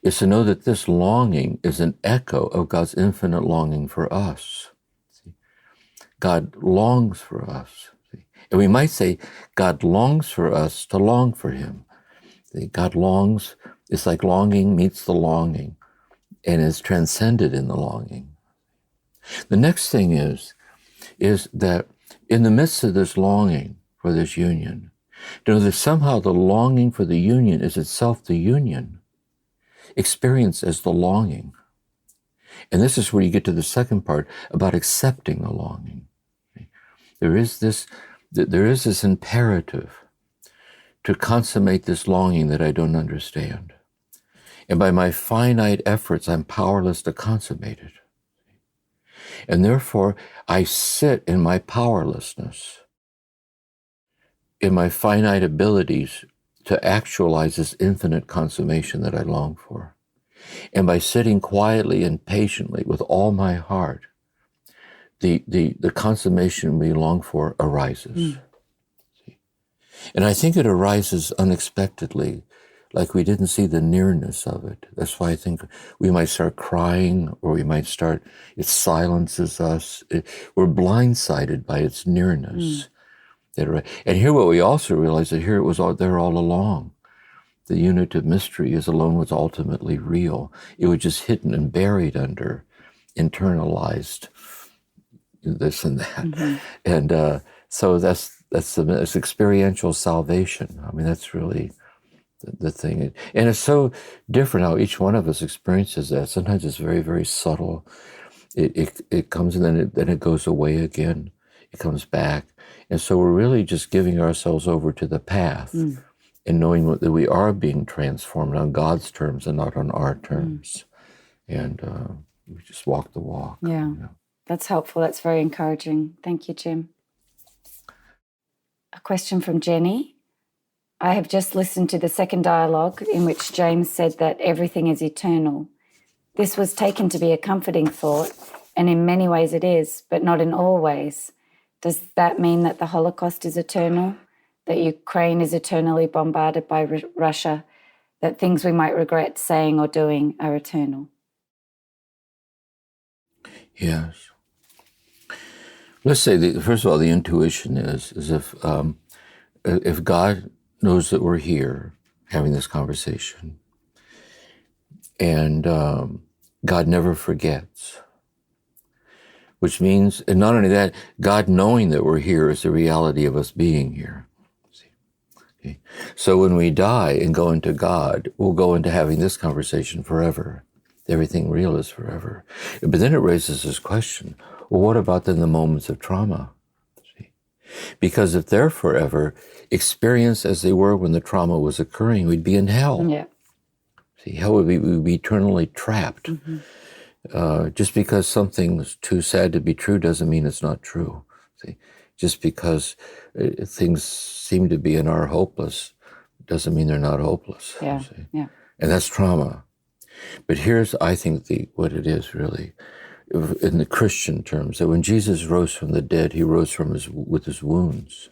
is to know that this longing is an echo of God's infinite longing for us. See? God longs for us. See? And we might say God longs for us to long for him. See? God longs, it's like longing meets the longing and is transcended in the longing. The next thing is that in the midst of this longing for this union, to know that somehow the longing for the union is itself the union, experienced as the longing. And this is where you get to the second part about accepting the longing. There is this imperative to consummate this longing that I don't understand. And by my finite efforts, I'm powerless to consummate it. And therefore, I sit in my powerlessness, in my finite abilities to actualize this infinite consummation that I long for. And by sitting quietly and patiently with all my heart, the consummation we long for arises. And I think it arises unexpectedly, like we didn't see the nearness of it. That's why I think we might start crying, or we might start, it silences us. We're blindsided by its nearness. And here what we also realize, that here it was there all along. The unitive mystery is alone was ultimately real. It was just hidden and buried under internalized this and that. And so that's experiential salvation. I mean, that's really the thing. And it's so different how each one of us experiences that. Sometimes it's very, very subtle. It comes and then it goes away again. It comes back. And so we're really just giving ourselves over to the path and knowing that we are being transformed on God's terms and not on our terms. And we just walk the walk. Yeah, that's helpful. That's very encouraging. Thank you, Jim. A question from Jenny. I have just listened to the second dialogue in which James said that everything is eternal. This was taken to be a comforting thought, and in many ways it is, but not in all ways. Does that mean that the Holocaust is eternal, that Ukraine is eternally bombarded by Russia, that things we might regret saying or doing are eternal? Yes. Let's say, first of all, the intuition is if God knows that we're here having this conversation, and God never forgets, which means, and not only that, God knowing that we're here is the reality of us being here. See? Okay. So when we die and go into God, we'll go into having this conversation forever. Everything real is forever. But then it raises this question, well, what about then the moments of trauma? See? Because if they're forever, experienced as they were when the trauma was occurring, we'd be in hell. Yeah. See, hell would be eternally trapped. Just because something's too sad to be true doesn't mean it's not true. See, just because things seem to be and are hopeless doesn't mean they're not hopeless. Yeah. See? Yeah. And that's trauma. But here's, I think, what it is really, in the Christian terms, that when Jesus rose from the dead, he rose with his wounds.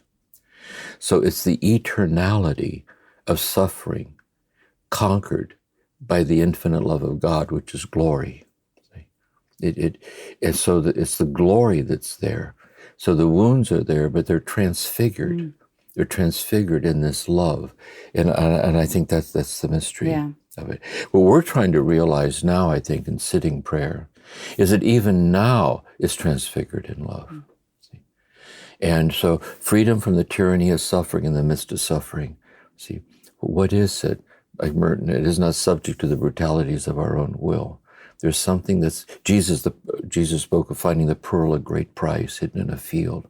So it's the eternality of suffering conquered by the infinite love of God, which is glory. And so it's the glory that's there. So the wounds are there, but they're transfigured. They're transfigured in this love. And I think that's the mystery of it. What we're trying to realize now, I think, in sitting prayer, is that even now is transfigured in love. See? And so freedom from the tyranny of suffering in the midst of suffering. See, what is it? Like Merton, it is not subject to the brutalities of our own will. There's something that's, Jesus spoke of finding the pearl of great price hidden in a field.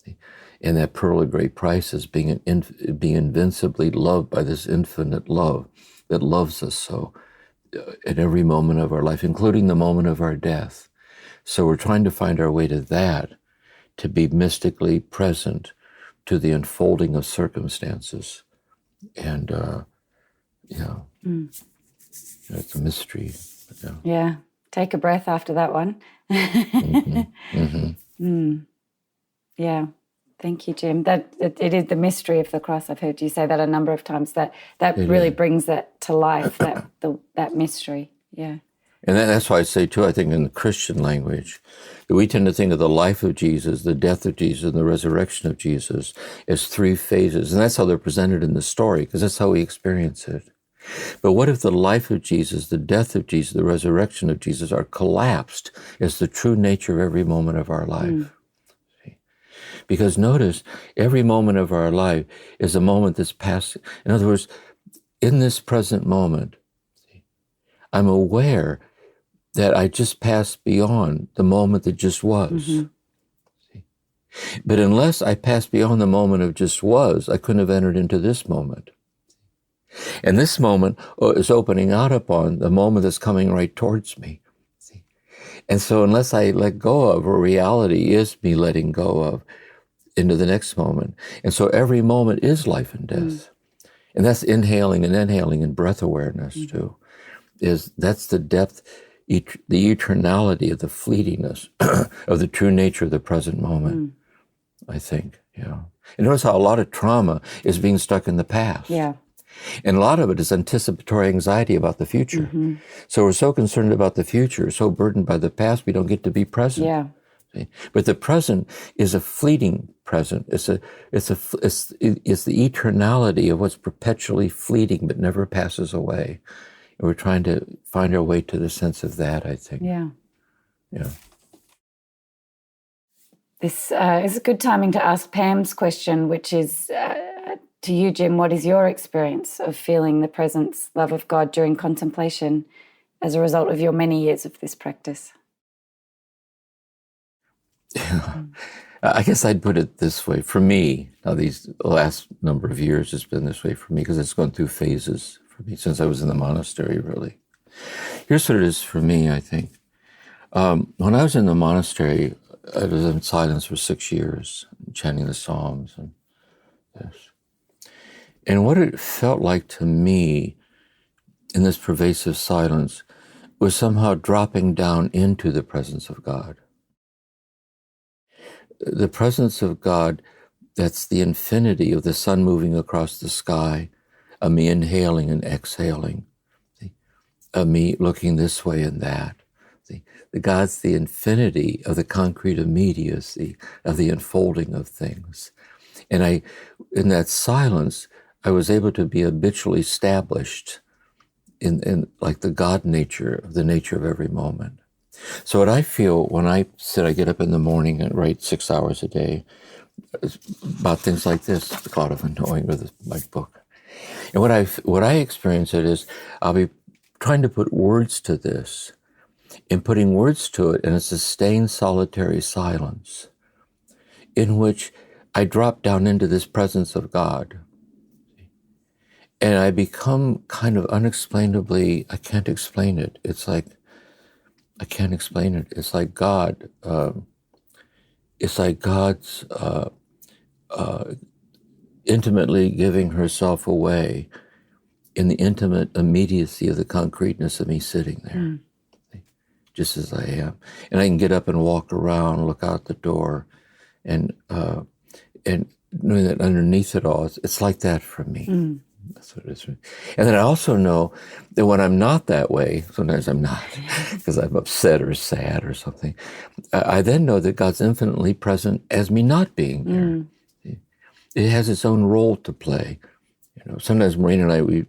See? And that pearl of great price is being invincibly loved by this infinite love that loves us so at every moment of our life, including the moment of our death. So we're trying to find our way to that, to be mystically present to the unfolding of circumstances. And, it's a mystery. Yeah. Take a breath after that one. Yeah. Thank you, Jim. That it is the mystery of the cross. I've heard you say that a number of times. That really brings that to life. That mystery. Yeah. And that's why I say too, I think in the Christian language, that we tend to think of the life of Jesus, the death of Jesus, and the resurrection of Jesus as three phases. And that's how they're presented in the story, because that's how we experience it. But what if the life of Jesus, the death of Jesus, the resurrection of Jesus are collapsed as the true nature of every moment of our life? Because notice, every moment of our life is a moment that's passing. In other words, in this present moment, I'm aware that I just passed beyond the moment that just was. But unless I passed beyond the moment of just was, I couldn't have entered into this moment. And this moment is opening out upon the moment that's coming right towards me. And so unless I let go of, or reality is me letting go of, into the next moment. And so every moment is life and death. And that's inhaling and breath awareness too. That's the depth, the eternality of the fleetingness of the true nature of the present moment, I think. And notice how a lot of trauma is being stuck in the past. Yeah. And a lot of it is anticipatory anxiety about the future. So we're so concerned about the future, so burdened by the past, we don't get to be present. Yeah. But the present is a fleeting present. It's the eternality of what's perpetually fleeting but never passes away. And we're trying to find our way to the sense of that, I think. Yeah. Yeah. This is a good timing to ask Pam's question, which is to you, Jim, what is your experience of feeling the presence, love of God during contemplation as a result of your many years of this practice? I guess I'd put it this way. For me, now the last number of years has been this way for me because it's gone through phases for me since I was in the monastery, really. Here's what it is for me, I think. When I was in the monastery, I was in silence for 6 years, chanting the Psalms and this. And what it felt like to me in this pervasive silence was somehow dropping down into the presence of God. The presence of God, that's the infinity of the sun moving across the sky, of me inhaling and exhaling, of me looking this way and that. The God's the infinity of the concrete immediacy of the unfolding of things. And in that silence, I was able to be habitually established in like the God nature, the nature of every moment. So what I feel when I get up in the morning and write 6 hours a day about things like this, the Cloud of Unknowing, or my book. And what I experience it is I'll be trying to put words to this, and putting words to it in a sustained solitary silence in which I drop down into this presence of God. And I become kind of unexplainably, I can't explain it. It's like, I can't explain it. It's like God, it's like God's intimately giving herself away in the intimate immediacy of the concreteness of me sitting there, just as I am. And I can get up and walk around, look out the door, and knowing that underneath it all, it's like that for me. That's what it is. And then I also know that when I'm not that way, sometimes I'm not, because I'm upset or sad or something, I then know that God's infinitely present as me not being there. It has its own role to play. Sometimes Maureen and I, we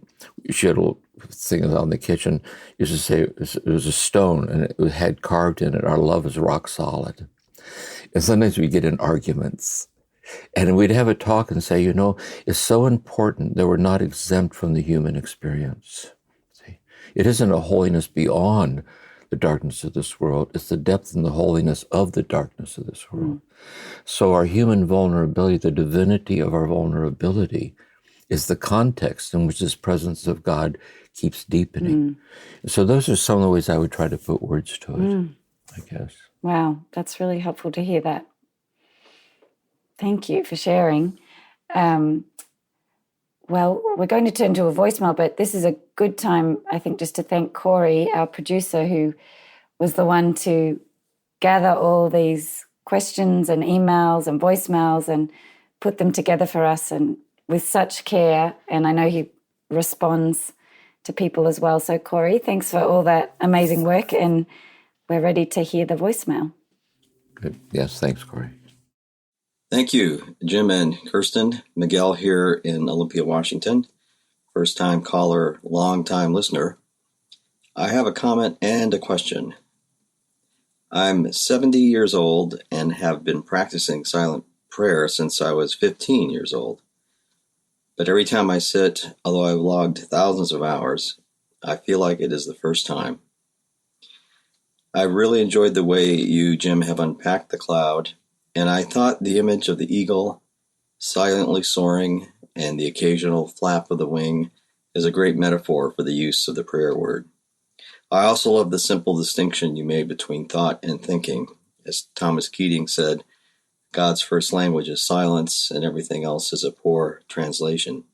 thing on the kitchen used to say it was a stone and it had carved in it, our love is rock solid. And sometimes we get in arguments. And we'd have a talk and say, it's so important that we're not exempt from the human experience. See? It isn't a holiness beyond the darkness of this world. It's the depth and the holiness of the darkness of this world. So our human vulnerability, the divinity of our vulnerability, is the context in which this presence of God keeps deepening. So those are some of the ways I would try to put words to it, I guess. Wow, that's really helpful to hear that. Thank you for sharing. Well, we're going to turn to a voicemail, but this is a good time, I think, just to thank Corey, our producer, who was the one to gather all these questions and emails and voicemails and put them together for us and with such care. And I know he responds to people as well. So, Corey, thanks for all that amazing work, and we're ready to hear the voicemail. Good. Yes, thanks, Corey. Thank you, Jim and Kirsten. Miguel here in Olympia, Washington. First-time caller, long-time listener. I have a comment and a question. I'm 70 years old and have been practicing silent prayer since I was 15 years old. But every time I sit, although I've logged thousands of hours, I feel like it is the first time. I really enjoyed the way you, Jim, have unpacked the cloud, and I thought the image of the eagle silently soaring and the occasional flap of the wing is a great metaphor for the use of the prayer word. I also love the simple distinction you made between thought and thinking. As Thomas Keating said, God's first language is silence and everything else is a poor translation.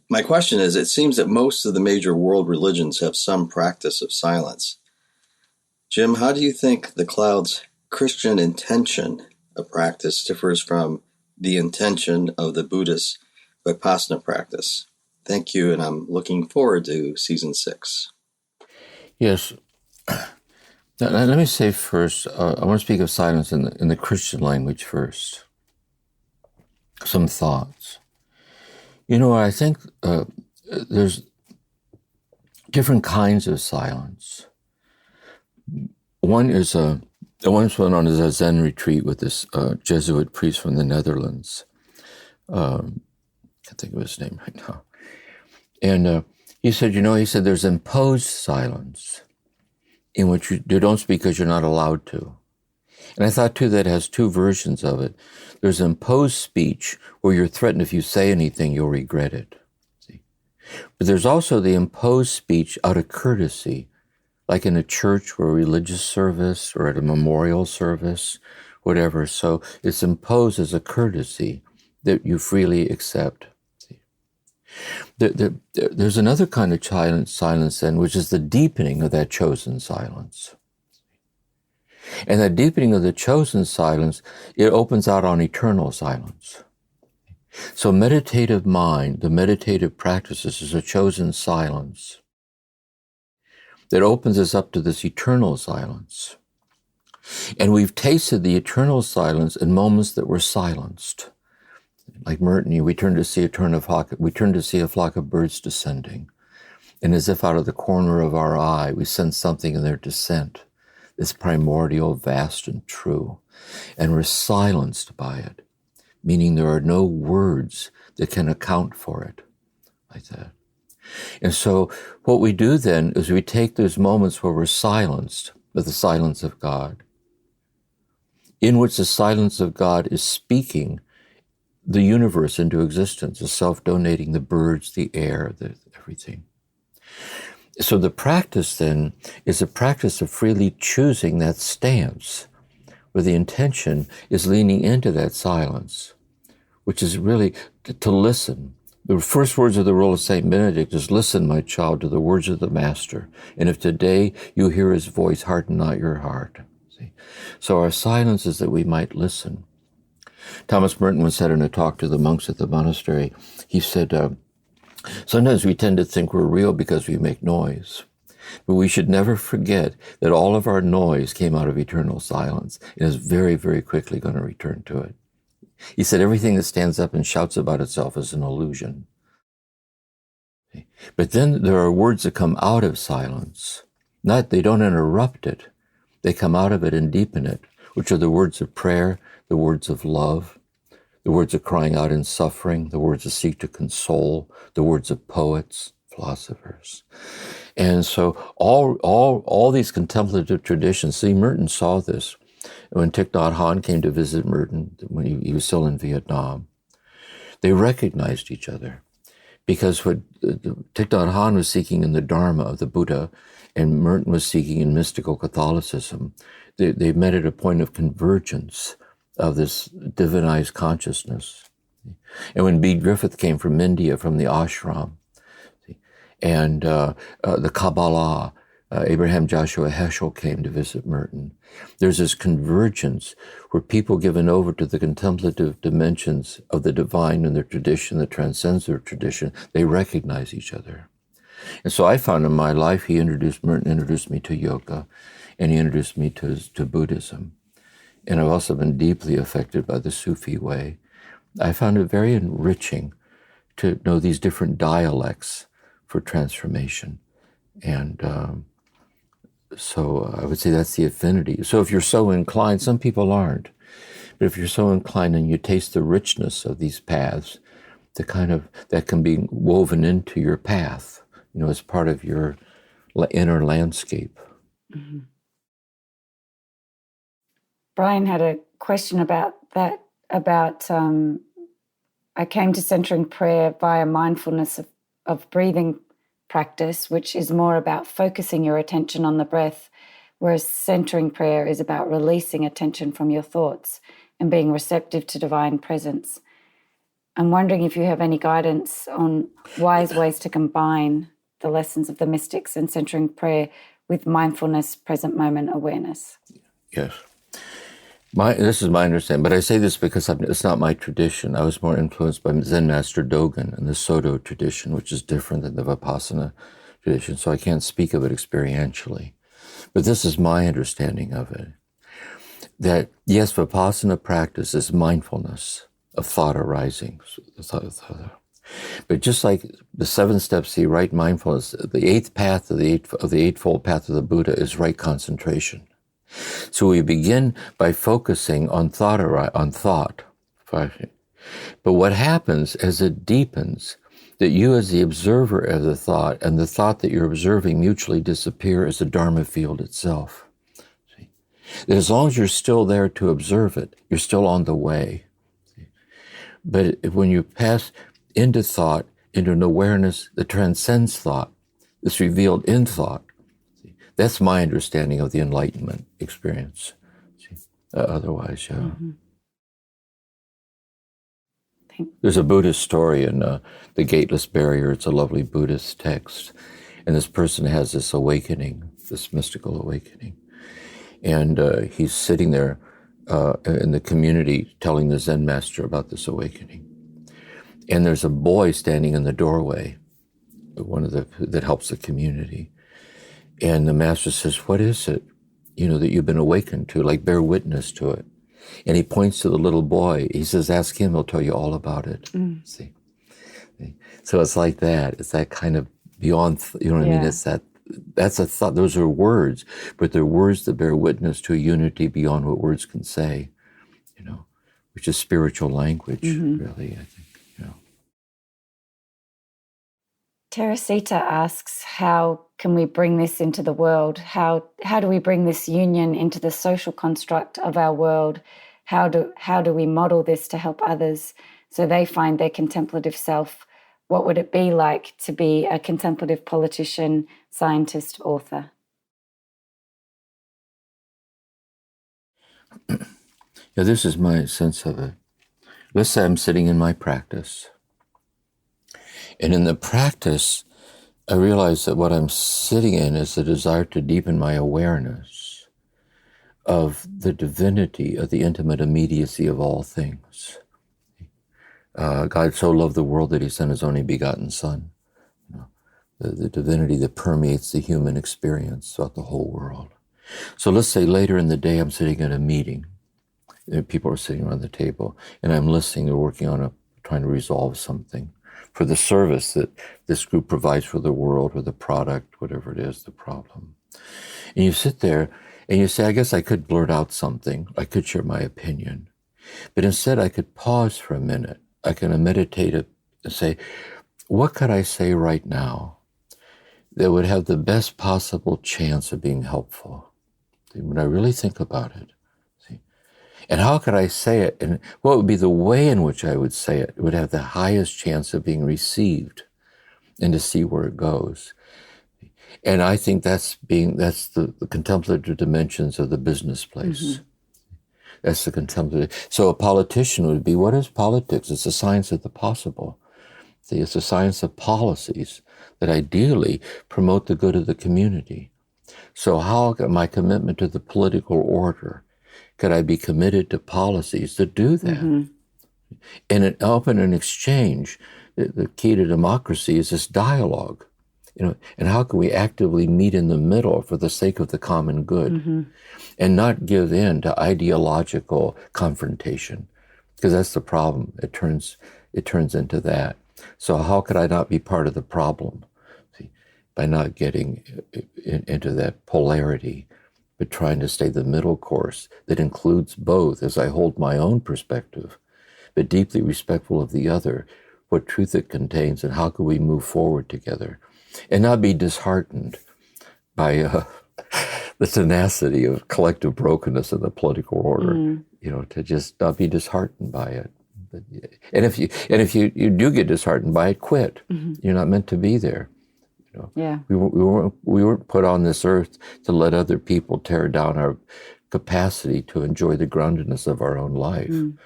My question is, it seems that most of the major world religions have some practice of silence. Jim, how do you think the cloud's Christian intention of practice differs from the intention of the Buddhist Vipassana practice? Thank you, and I'm looking forward to season 6. Yes. Now, let me say first, I want to speak of silence in the Christian language first. Some thoughts. I think there's different kinds of silence. One is once went on a Zen retreat with this Jesuit priest from the Netherlands. Can't think of his name right now. And he said, there's imposed silence in which you don't speak because you're not allowed to. And I thought, too, that has two versions of it. There's imposed speech where you're threatened if you say anything, you'll regret it. See? But there's also the imposed speech out of courtesy, like in a church or a religious service or at a memorial service, whatever. So it's imposed as a courtesy that you freely accept. There's another kind of silence then, which is the deepening of that chosen silence. And that deepening of the chosen silence, it opens out on eternal silence. So meditative mind, the meditative practices is a chosen silence that opens us up to this eternal silence. And we've tasted the eternal silence in moments that were silenced. Like Merton, we turn to see a flock of birds descending. And as if out of the corner of our eye, we sense something in their descent, this primordial, vast, and true. And we're silenced by it, meaning there are no words that can account for it, like that. And so what we do then is we take those moments where we're silenced with the silence of God, in which the silence of God is speaking the universe into existence, is self-donating the birds, the air, everything. So the practice then is a practice of freely choosing that stance, where the intention is leaning into that silence, which is really to listen. The first words of the rule of St. Benedict is, "Listen, my child, to the words of the Master. And if today you hear his voice, harden not your heart." See? So our silence is that we might listen. Thomas Merton once said in a talk to the monks at the monastery, he said, sometimes we tend to think we're real because we make noise. But we should never forget that all of our noise came out of eternal silence and is very, very quickly going to return to it. He said everything that stands up and shouts about itself is an illusion. But then there are words that come out of silence. They don't interrupt it. They come out of it and deepen it, which are the words of prayer, the words of love, the words of crying out in suffering, the words that seek to console, the words of poets, philosophers. And so all these contemplative traditions, see, Merton saw this when Thich Nhat Hanh came to visit Merton when he was still in Vietnam. They recognized each other because what Thich Nhat Hanh was seeking in the Dharma of the Buddha and Merton was seeking in mystical Catholicism, they met at a point of convergence of this divinized consciousness. And when Bede Griffith came from India, from the ashram, and the Kabbalah, Abraham Joshua Heschel came to visit Merton. There's this convergence where people given over to the contemplative dimensions of the divine and their tradition that transcends their tradition, they recognize each other. And so I found in my life, Merton introduced me to yoga, and he introduced me to Buddhism. And I've also been deeply affected by the Sufi way. I found it very enriching to know these different dialects for transformation. And so I would say that's the affinity. So if you're so inclined, some people aren't, but if you're so inclined and you taste the richness of these paths, that can be woven into your path, as part of your inner landscape. Mm-hmm. Brian had a question about that, I came to centering prayer via mindfulness of breathing practice, which is more about focusing your attention on the breath, whereas centering prayer is about releasing attention from your thoughts and being receptive to divine presence. I'm wondering if you have any guidance on wise ways to combine the lessons of the mystics and centering prayer with mindfulness, present moment awareness. Yes. This is my understanding, but I say this because it's not my tradition. I was more influenced by Zen Master Dogen and the Soto tradition, which is different than the Vipassana tradition, so I can't speak of it experientially. But this is my understanding of it, that yes, Vipassana practice is mindfulness of thought arising. But just like the 7 steps to right mindfulness, the 8th path of the Eightfold Path of the Buddha is right concentration. So we begin by focusing on thought. But what happens as it deepens, that you as the observer of the thought and the thought that you're observing mutually disappear as the Dharma field itself. See? That as long as you're still there to observe it, you're still on the way. See? But when you pass into thought, into an awareness that transcends thought, that's revealed in thought, that's my understanding of the enlightenment experience. Otherwise, yeah. Mm-hmm. There's a Buddhist story in The Gateless Barrier. It's a lovely Buddhist text. And this person has this awakening, this mystical awakening. And he's sitting there in the community telling the Zen master about this awakening. And there's a boy standing in the doorway, that helps the community. And the master says, what is it, that you've been awakened to? Like, bear witness to it. And he points to the little boy. He says, ask him, he'll tell you all about it. Mm. See? So it's like that. It's that kind of beyond, what I mean? It's that's a thought. Those are words, but they're words that bear witness to a unity beyond what words can say, which is spiritual language, really, I think. Teresita asks, how can we bring this into the world? How do we bring this union into the social construct of our world? How do we model this to help others so they find their contemplative self? What would it be like to be a contemplative politician, scientist, author? Yeah, this is my sense of it. Let's say I'm sitting in my practice. And in the practice, I realize that what I'm sitting in is the desire to deepen my awareness of the divinity, of the intimate immediacy of all things. God so loved the world that he sent his only begotten Son. The divinity that permeates the human experience throughout the whole world. So let's say later in the day, I'm sitting at a meeting. People are sitting around the table, and I'm listening. They're working on trying to resolve something. for the service that this group provides for the world, or the product, whatever it is, the problem. And you sit there and you say, I guess I could blurt out something. I could share my opinion. But instead, I could pause for a minute. I can meditate and say, what could I say right now that would have the best possible chance of being helpful? When I really think about it. And how could I say it? And what would be the way in which I would say it? It would have the highest chance of being received, and to see where it goes. And I think that's the contemplative dimensions of the business place. Mm-hmm. That's the contemplative. So a politician would be, what is politics? It's the science of the possible. See, it's the science of policies that ideally promote the good of the community. So how can my commitment to the political order, could I be committed to policies that do that? Mm-hmm. And an open and exchange, the key to democracy is this dialogue. And how can we actively meet in the middle for the sake of the common good, mm-hmm. and not give in to ideological confrontation, because that's the problem. It turns into that. So how could I not be part of the problem? See, by not getting into that polarity, but trying to stay the middle course that includes both, as I hold my own perspective, but deeply respectful of the other, what truth it contains, and how can we move forward together. And not be disheartened by the tenacity of collective brokenness in the political order. To just not be disheartened by it. And if you do get disheartened by it, quit. Mm-hmm. You're not meant to be there. Yeah. We weren't put on this earth to let other people tear down our capacity to enjoy the groundedness of our own life. Mm.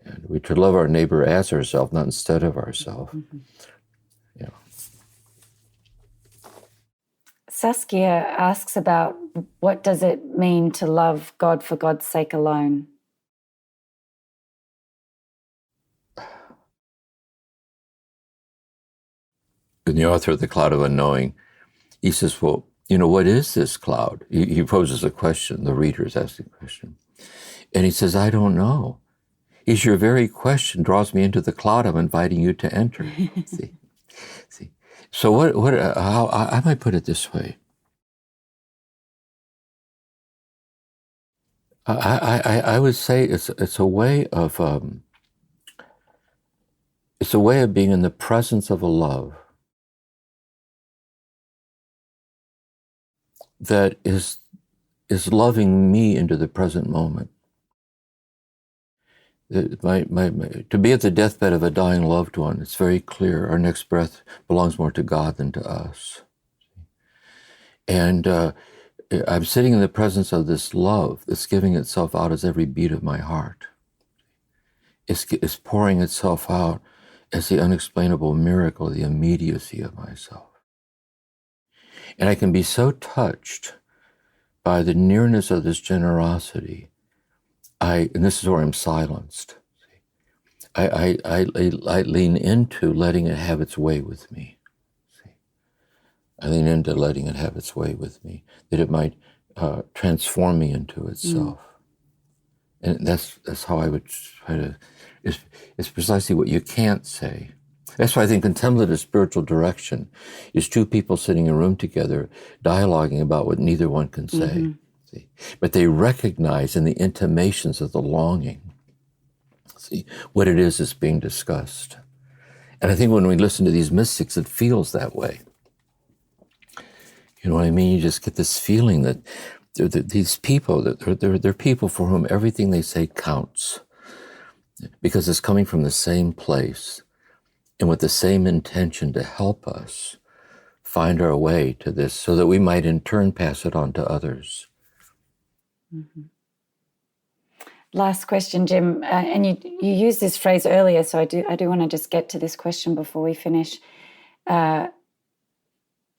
And we should love our neighbor as ourselves, not instead of ourselves. Mm-hmm. Saskia asks about, what does it mean to love God for God's sake alone? And the author of The Cloud of Unknowing, he says, well, what is this cloud? He poses a question, the reader is asking a question. And he says, I don't know. Is your very question draws me into the cloud I'm inviting you to enter. See. So how I might put it this way. I would say it's a way of being in the presence of a love that is loving me into the present moment. To be at the deathbed of a dying loved one, it's very clear our next breath belongs more to God than to us. And I'm sitting in the presence of this love that's giving itself out as every beat of my heart. It's pouring itself out as the unexplainable miracle, the immediacy of myself. And I can be so touched by the nearness of this generosity, and this is where I'm silenced. I lean into letting it have its way with me. I lean into letting it have its way with me, that it might transform me into itself. And that's how I would try to, it's precisely what you can't say. That's why I think contemplative spiritual direction is two people sitting in a room together, dialoguing about what neither one can say. Mm-hmm. See? But they recognize in the intimations of the longing, see, what it is that's being discussed. And I think when we listen to these mystics, it feels that way. You know what I mean? You just get this feeling that these people, they're people for whom everything they say counts, because it's coming from the same place and with the same intention to help us find our way to this, so that we might in turn pass it on to others. Mm-hmm. Last question, Jim, and you used this phrase earlier, so I do want to just get to this question before we finish.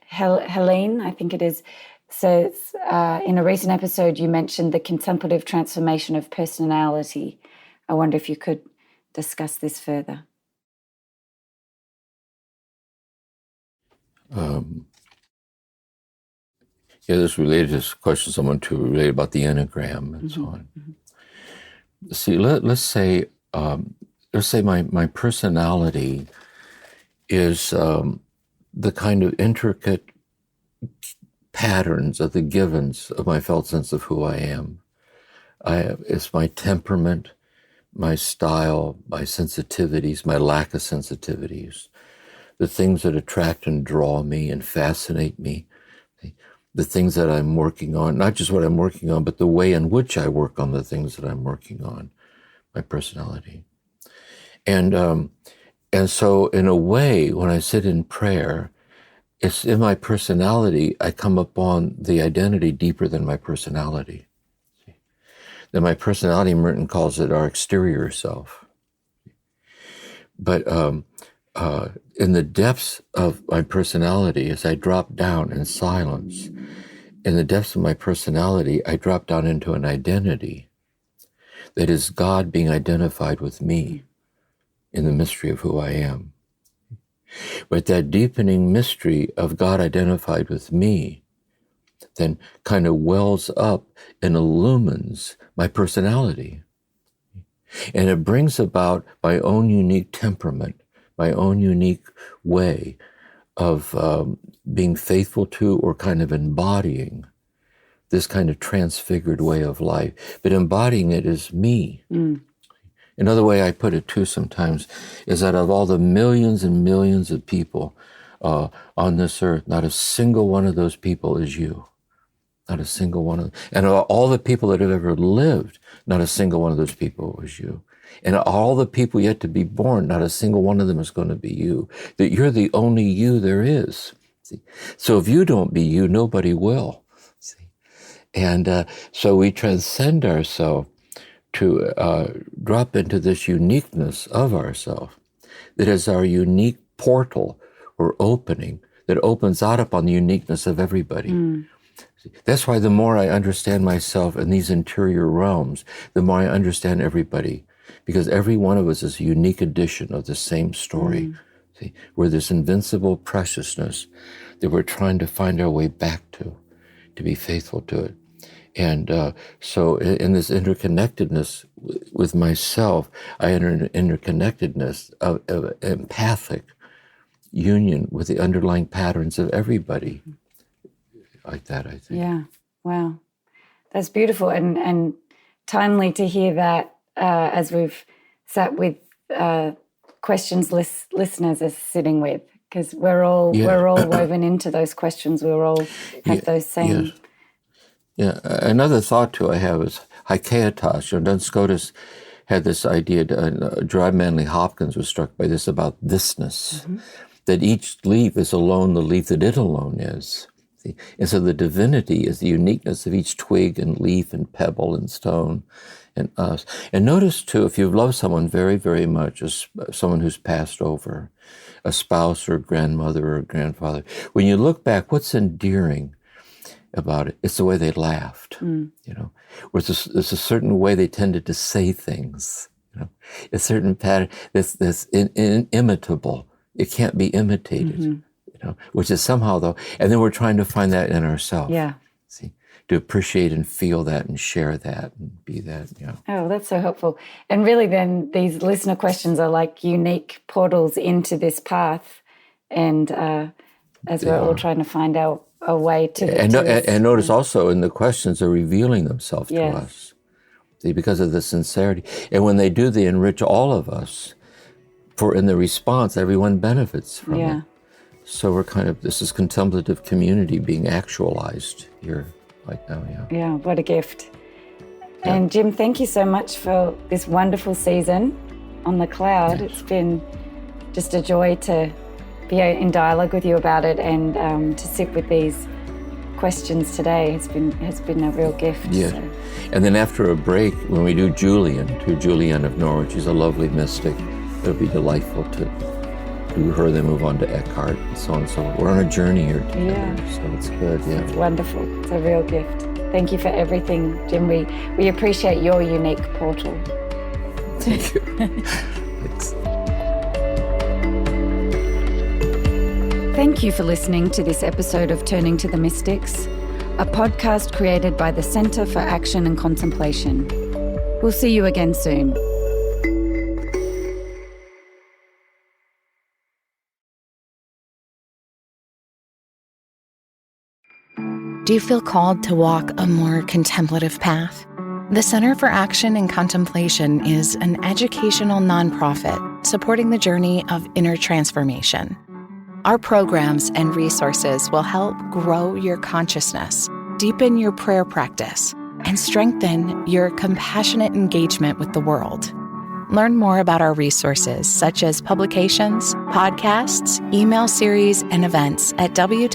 Helene, I think it is, says, in a recent episode you mentioned the contemplative transformation of personality. I wonder if you could discuss this further. This related to this question someone to relate about the Enneagram and so on. Mm-hmm. See, let's say my personality is the kind of intricate patterns of the givens of my felt sense of who I am. It's my temperament, my style, my sensitivities, my lack of sensitivities, the things that attract and draw me and fascinate me, the things that I'm working on, not just what I'm working on, but the way in which I work on the things that I'm working on, my personality. And so in a way, when I sit in prayer, it's in my personality, I come upon the identity deeper than my personality. Then my personality, Merton calls it our exterior self. But in the depths of my personality, as I drop down in silence, in the depths of my personality, I drop down into an identity that is God being identified with me in the mystery of who I am. But that deepening mystery of God identified with me then kind of wells up and illumines my personality. And it brings about my own unique temperament, my own unique way of being faithful to or kind of embodying this kind of transfigured way of life. But embodying it is me. Another way I put it too sometimes is that of all the millions and millions of people on this earth, not a single one of those people is you. Not a single one of them. And of all the people that have ever lived, not a single one of those people was you. And all the people yet to be born, not a single one of them is going to be you. That you're the only you there is. See? So if you don't be you, nobody will. See? And so we transcend ourselves to drop into this uniqueness of ourselves that is our unique portal or opening that opens out upon the uniqueness of everybody. That's why the more I understand myself in these interior realms, the more I understand everybody, because every one of us is a unique edition of the same story. See, we're this invincible preciousness that we're trying to find our way back to be faithful to it. And so in this interconnectedness with myself, I enter an interconnectedness of empathic union with the underlying patterns of everybody. Like that, I think. Yeah, wow. That's beautiful and timely to hear that as we've sat with questions listeners are sitting with, because we're all woven into those questions. We all have those same... Yeah, another thought too I have is haikaitas. Duns Scotus had this idea, Gerard Manley Hopkins was struck by this about thisness, that each leaf is alone the leaf that it alone is. See? And so the divinity is the uniqueness of each twig and leaf and pebble and stone and us. And notice too, if you've loved someone very, very much, as someone who's passed over, a spouse or a grandmother or a grandfather, when you look back, what's endearing about it? It's the way they laughed, you know. There's a certain way they tended to say things, you know. A certain pattern that's inimitable. It can't be imitated, you know. Which is somehow though, and then we're trying to find that in ourselves. Yeah. See, to appreciate and feel that and share that and be that. Yeah. Oh, that's so helpful. And really, then these listener questions are like unique portals into this path, and as we're all trying to find out a way to and notice also in the questions they're revealing themselves to us, see, because of the sincerity. And when they do, they enrich all of us. For in the response, everyone benefits from it. So we're kind of, this is contemplative community being actualized here right now. Yeah, what a gift. And Jim, thank you so much for this wonderful season on the Cloud. It's been just a joy to be in dialogue with you about it, and to sit with these questions today has been a real gift. Yeah. So. And then after a break, when we do Julian of Norwich, she's a lovely mystic. It'll be delightful to do her, then move on to Eckhart and so on and so forth. We're on a journey here together, so it's good. Yeah. It's wonderful. It's a real gift. Thank you for everything, Jim. We appreciate your unique portal. Thank you. Thanks. Thank you for listening to this episode of Turning to the Mystics, a podcast created by the Center for Action and Contemplation. We'll see you again soon. Do you feel called to walk a more contemplative path? The Center for Action and Contemplation is an educational nonprofit supporting the journey of inner transformation. Our programs and resources will help grow your consciousness, deepen your prayer practice, and strengthen your compassionate engagement with the world. Learn more about our resources, such as publications, podcasts, email series, and events at www.cac.org.